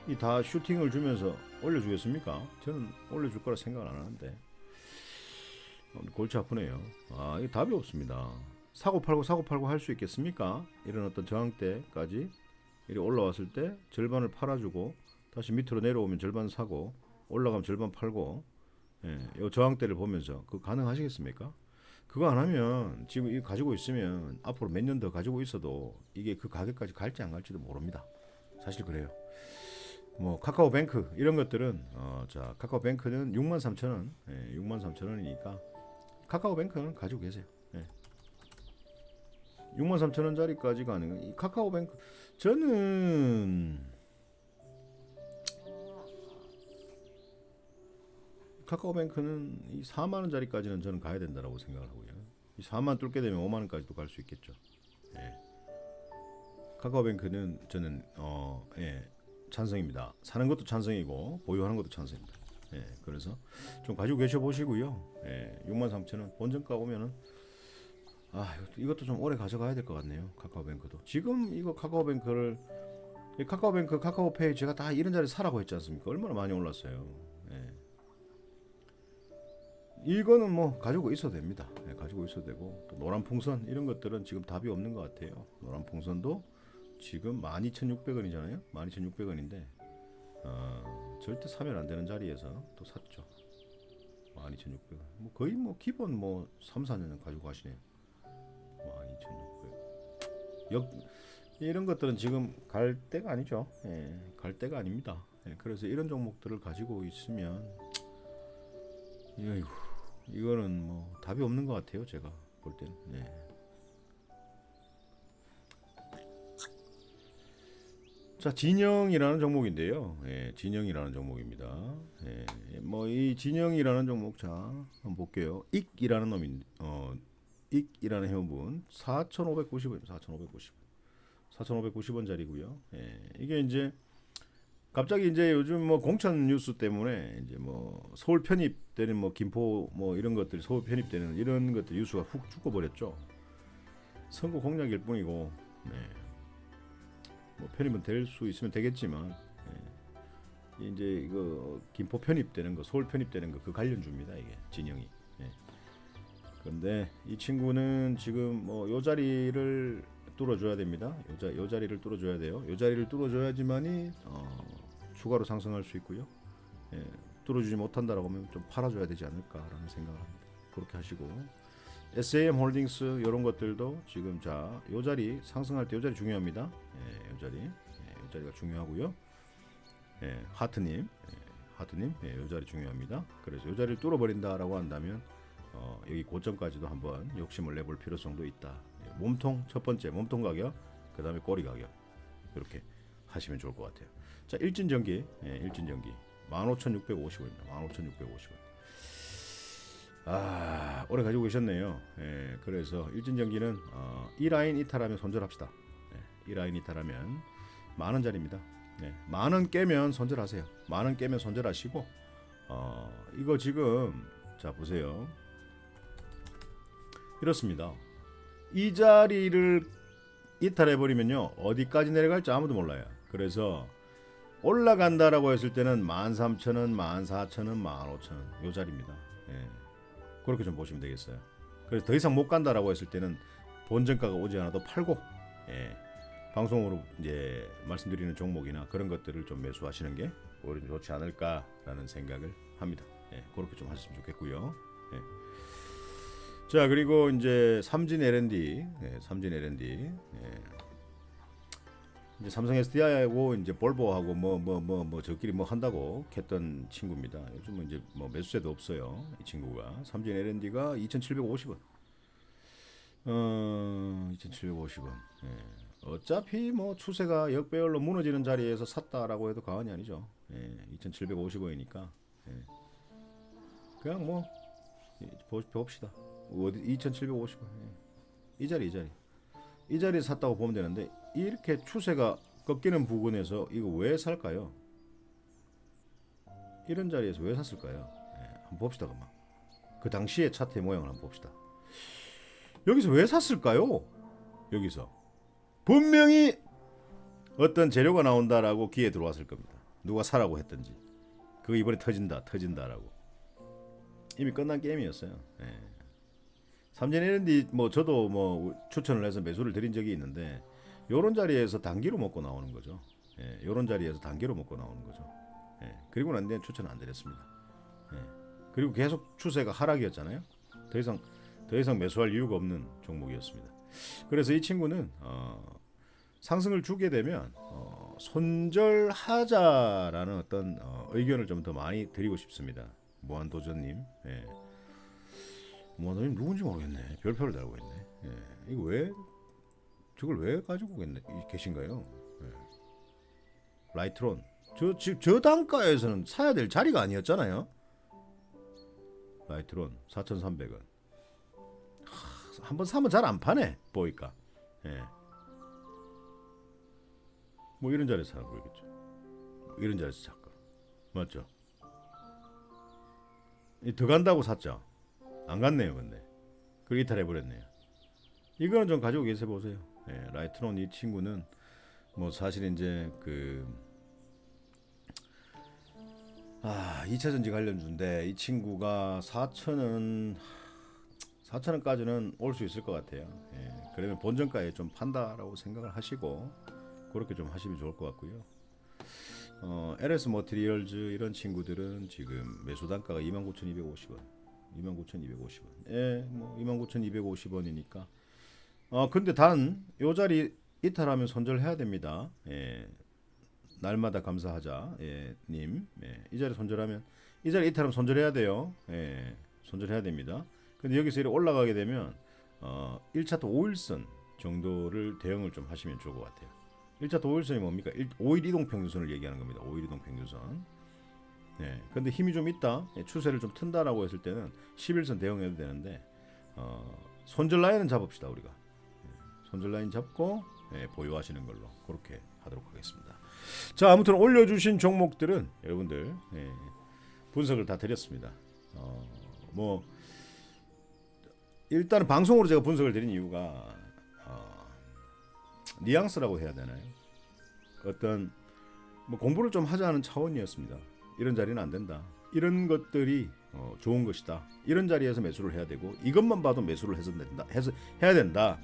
이 다 슈팅을 주면서 올려주겠습니까? 저는 올려줄 거라 생각 안 하는데 골치 아프네요. 이거 답이 없습니다. 사고 팔고 할 수 있겠습니까? 이런 어떤 저항대까지 이렇게 올라왔을 때 절반을 팔아주고 다시 밑으로 내려오면 절반 사고 올라가면 절반 팔고, 예, 이 저항대를 보면서 그거 가능하시겠습니까? 그거 안 하면 지금 이거 가지고 있으면 앞으로 몇 년 더 가지고 있어도 이게 그 가격까지 갈지 안 갈지도 모릅니다. 사실 그래요. 뭐 카카오뱅크 이런 것들은 자, 카카오뱅크는 63,000원, 63,000원이니까 카카오뱅크는 가지고 계세요. 63,000원짜리까지 가는 이 카카오뱅크 저는 카카오뱅크는 이 4만 원짜리까지는 저는 가야 된다라고 생각을 하고요. 이 4만 뚫게 되면 5만 원까지도 갈 수 있겠죠. 예. 카카오뱅크는 저는 예, 찬성입니다. 사는 것도 찬성이고 보유하는 것도 찬성입니다. 예, 그래서 좀 가지고 계셔 보시고요. 예, 63,000원 본전가 오면은 이것도 좀 오래 가져가야 될 것 같네요. 카카오뱅크도 지금 이거 카카오뱅크 카카오페이 제가 다 이런 자리 사라고 했지 않습니까? 얼마나 많이 올랐어요. 예. 이거는 뭐 가지고 있어도 됩니다. 예, 가지고 있어도 되고 또 노란풍선 이런 것들은 지금 답이 없는 것 같아요. 노란풍선도 지금 12,600원이잖아요. 12,600원인데 절대 사면 안 되는 자리에서 또 샀죠. 12,600원. 뭐 거의 뭐 기본 뭐 3, 4년은 가지고 가시네요. 12,600원. 이런 것들은 지금 갈 때가 아니죠. 예, 갈 때가 아닙니다. 예, 그래서 이런 종목들을 가지고 있으면 이거는 뭐 답이 없는 것 같아요. 제가 볼 때는. 예. 자, 진영이라는 종목인데요. 예, 진영이라는 종목입니다. 예, 뭐 이 진영이라는 종목 자 한번 볼게요. 익이라는 익이라는 회원분 4,590원, 4,590원짜리고요. 예, 이게 이제 갑자기 이제 요즘 뭐 공천 뉴스 때문에 이제 뭐 서울 편입되는 뭐 김포 뭐 이런 것들이 서울 편입되는 이런 것들 뉴스가 훅 죽어버렸죠. 선거 공약일 뿐이고. 네. 뭐 편입은 될 수 있으면 되겠지만 이제 이거 김포 편입되는 거, 서울 편입되는 거 그 관련주입니다. 이게 진영이. 그런데 이 친구는 지금 뭐 요 자리를 뚫어줘야 됩니다. 요 자리를 뚫어줘야 돼요. 요 자리를 뚫어줘야지만이 추가로 상승할 수 있고요. 뚫어주지 못한다라고 하면 좀 팔아줘야 되지 않을까라는 생각을 합니다. 그렇게 하시고 SAM 홀딩스 이런 것들도 지금 요 자리 상승할 때 요 자리 중요합니다. 요 자리가 중요하고요. 하트님, 요 자리 중요합니다. 그래서 요 자리를 뚫어버린다라고 한다면 여기 고점까지도 한번 욕심을 내볼 필요성도 있다. 몸통 첫 번째 몸통 가격, 그 다음에 꼬리 가격 이렇게 하시면 좋을 것 같아요. 자, 일진전기 15,650원입니다. 15,650원. 오래 가지고 계셨네요. 그래서 일진전기는 이 라인 이탈하면 손절합시다. 이 라인 이탈하면 만원짜리입니다. 만원 깨면 손절하세요. 만원 깨면 손절하시고 이거 지금 자 보세요. 이렇습니다. 이 자리를 이탈해버리면요 어디까지 내려갈지 아무도 몰라요. 그래서 올라간다라고 했을 때는 13,000원, 14,000원, 15,000원 요 자리입니다. 그렇게 좀 보시면 되겠어요. 그래서 더 이상 못 간다라고 했을 때는 본전가가 오지 않아도 팔고 방송으로 이제 말씀드리는 종목이나 그런 것들을 좀 매수하시는 게 오히려 좋지 않을까라는 생각을 합니다. 그렇게 좀 하셨으면 좋겠고요. 자, 그리고 이제 삼진 L&D, 이제 삼성 SDI하고 이제 볼보하고 뭐 저끼리 뭐 한다고 했던 친구입니다. 요즘은 이제 뭐 매수세도 없어요. 이 친구가 삼진 L&D가 2,750원. 2,750원. 어차피 뭐 추세가 역배열로 무너지는 자리에서 샀다라고 해도 과언이 아니죠. 2,750원이니까 그냥 뭐 봅시다. 어디 2,750원. 이 자리에 샀다고 보면 되는데 이렇게 추세가 꺾이는 부분에서 이거 왜 살까요? 이런 자리에서 왜 샀을까요? 한번 봅시다. 그만. 그 당시의 차트의 모양을 한번 봅시다. 여기서 왜 샀을까요? 여기서 분명히 어떤 재료가 나온다라고 귀에 들어왔을 겁니다. 누가 사라고 했든지 그거 이번에 터진다라고 이미 끝난 게임이었어요. 삼진 L&D 뭐 저도 뭐 추천을 해서 매수를 드린 적이 있는데 요런 자리에서 단기로 먹고 나오는 거죠. 요런 자리에서 단기로 먹고 나오는 거죠. 그리고 난 뒤에 추천 안 드렸습니다. 그리고 계속 추세가 하락이었잖아요. 더 이상 매수할 이유가 없는 종목이었습니다. 그래서 이 친구는 상승을 주게 되면 손절하자라는 어떤 의견을 좀 더 많이 드리고 싶습니다. 무한도전님. 무한도전님 누군지 모르겠네. 별표를 달고 있네. 이거 저걸 왜 가지고 계신가요? 라이트론 저 단가에서는 사야 될 자리가 아니었잖아요. 라이트론 4,300원. 한번 사면 잘 안 파네 보니까. 예. 뭐 이런 자리에서 사는 거겠죠. 이런 자리에서 샀고 맞죠? 더 간다고 샀죠. 안 갔네요, 근데 그 이탈해 버렸네요. 이거는 좀 가지고 계세 보세요. 예, 라이트론 이 친구는 뭐 사실 이제 그 2차전지 관련주인데 이 친구가 4천원까지는 올 수 있을 것 같아요. 예, 그러면 본전가에 좀 판다라고 생각을 하시고 그렇게 좀 하시면 좋을 것 같고요. LS 머티리얼즈 이런 친구들은 지금 매수 단가가 29,250원, 29,250원. 예, 뭐 29,250원이니까. 근데 단 요 자리 이탈하면 손절해야 됩니다. 예. 날마다 감사하자. 예, 님. 예, 이 자리 손절하면 이 자리 이탈하면 손절해야 돼요. 예. 손절해야 됩니다. 근데 여기서 이렇게 올라가게 되면 1차트 5일선 정도를 대응을 좀 하시면 좋을 것 같아요. 1차트 5일선이 뭡니까? 5일 이동 평균선을 얘기하는 겁니다. 5일 이동 평균선. 네. 근데 힘이 좀 있다. 추세를 좀 튼다라고 했을 때는 11선 대응해도 되는데 손절 라인은 잡읍시다, 우리가. 손절 라인 잡고 보유하시는 걸로 그렇게 하도록 하겠습니다. 자, 아무튼 올려주신 종목들은 여러분들 분석을 다 드렸습니다. 뭐 일단은 방송으로 제가 분석을 드린 이유가 뉘앙스라고 해야 되나요? 어떤 뭐 공부를 좀 하자는 차원이었습니다. 이런 자리는 안 된다. 이런 것들이 좋은 것이다. 이런 자리에서 매수를 해야 되고 이것만 봐도 매수를 해야 된다.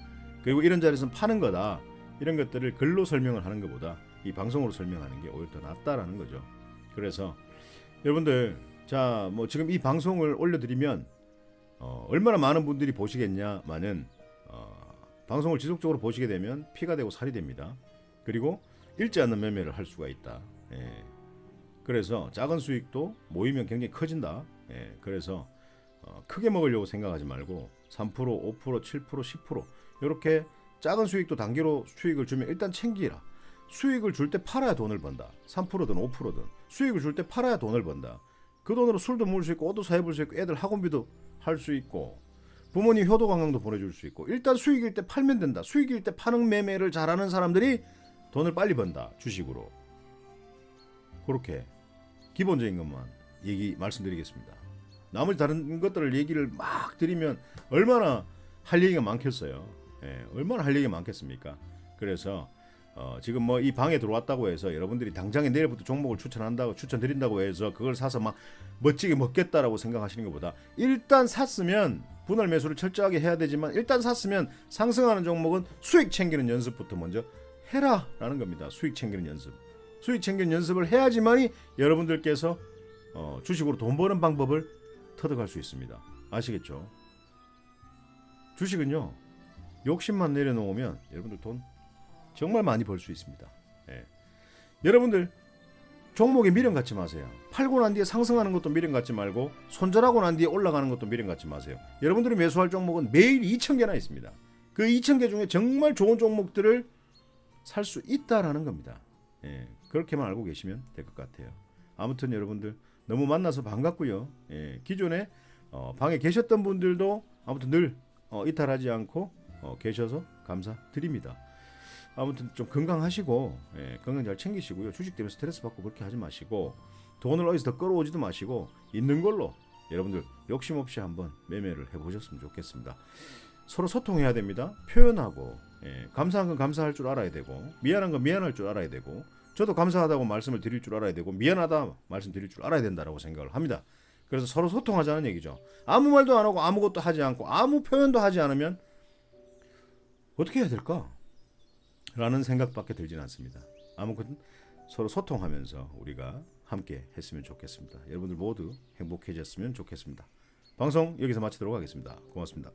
그리고 이런 자리에서는 파는 거다. 이런 것들을 글로 설명을 하는 것보다 이 방송으로 설명하는 게 오히려 더 낫다라는 거죠. 그래서 여러분들 자, 뭐 지금 이 방송을 올려드리면 얼마나 많은 분들이 보시겠냐마는 방송을 지속적으로 보시게 되면 피가 되고 살이 됩니다. 그리고 읽지 않는 매매를 할 수가 있다. 예. 그래서 작은 수익도 모이면 굉장히 커진다. 예. 그래서 크게 먹으려고 생각하지 말고 3%, 5%, 7%, 10% 이렇게 작은 수익도 단기로 수익을 주면 일단 챙기라. 수익을 줄 때 팔아야 돈을 번다. 3%든 5%든 수익을 줄 때 팔아야 돈을 번다. 그 돈으로 술도 먹을 수 있고 옷도 사입을 수 있고 애들 학원비도 할 수 있고 부모님 효도 관광도 보내줄 수 있고 일단 수익일 때 팔면 된다. 수익일 때 파는 매매를 잘하는 사람들이 돈을 빨리 번다. 주식으로. 그렇게 기본적인 것만 말씀드리겠습니다. 나머지 다른 것들을 얘기를 막 드리면 얼마나 할 얘기가 많겠어요. 예, 얼마나 할 얘기가 많겠습니까? 그래서 지금 뭐 이 방에 들어왔다고 해서 여러분들이 당장에 내일부터 종목을 추천드린다고 해서 그걸 사서 막 멋지게 먹겠다라고 생각하시는 것보다 일단 샀으면 분할 매수를 철저하게 해야 되지만 일단 샀으면 상승하는 종목은 수익 챙기는 연습부터 먼저 해라라는 겁니다. 수익 챙기는 연습. 수익 챙기는 연습을 해야지만이 여러분들께서 주식으로 돈 버는 방법을 터득할 수 있습니다. 아시겠죠? 주식은요. 욕심만 내려놓으면 여러분들 돈 정말 많이 벌 수 있습니다. 예. 여러분들 종목에 미련 갖지 마세요. 팔고 난 뒤에 상승하는 것도 미련 갖지 말고 손절하고 난 뒤에 올라가는 것도 미련 갖지 마세요. 여러분들이 매수할 종목은 매일 2,000개나 있습니다. 그 2,000개 중에 정말 좋은 종목들을 살 수 있다라는 겁니다. 예. 그렇게만 알고 계시면 될 것 같아요. 아무튼 여러분들 너무 만나서 반갑고요. 예. 기존에 방에 계셨던 분들도 아무튼 늘 이탈하지 않고 계셔서 감사드립니다. 아무튼 좀 건강하시고 건강 잘 챙기시고요. 주식 때문에 스트레스 받고 그렇게 하지 마시고 돈을 어디서 더 끌어오지도 마시고 있는 걸로 여러분들 욕심 없이 한번 매매를 해보셨으면 좋겠습니다. 서로 소통해야 됩니다. 표현하고 감사한 건 감사할 줄 알아야 되고 미안한 건 미안할 줄 알아야 되고 저도 감사하다고 말씀을 드릴 줄 알아야 되고 미안하다 말씀드릴 줄 알아야 된다라고 생각을 합니다. 그래서 서로 소통하자는 얘기죠. 아무 말도 안 하고 아무것도 하지 않고 아무 표현도 하지 않으면 어떻게 해야 될까? 라는 생각밖에 들지는 않습니다. 아무튼 서로 소통하면서 우리가 함께 했으면 좋겠습니다. 여러분들 모두 행복해졌으면 좋겠습니다. 방송 여기서 마치도록 하겠습니다. 고맙습니다.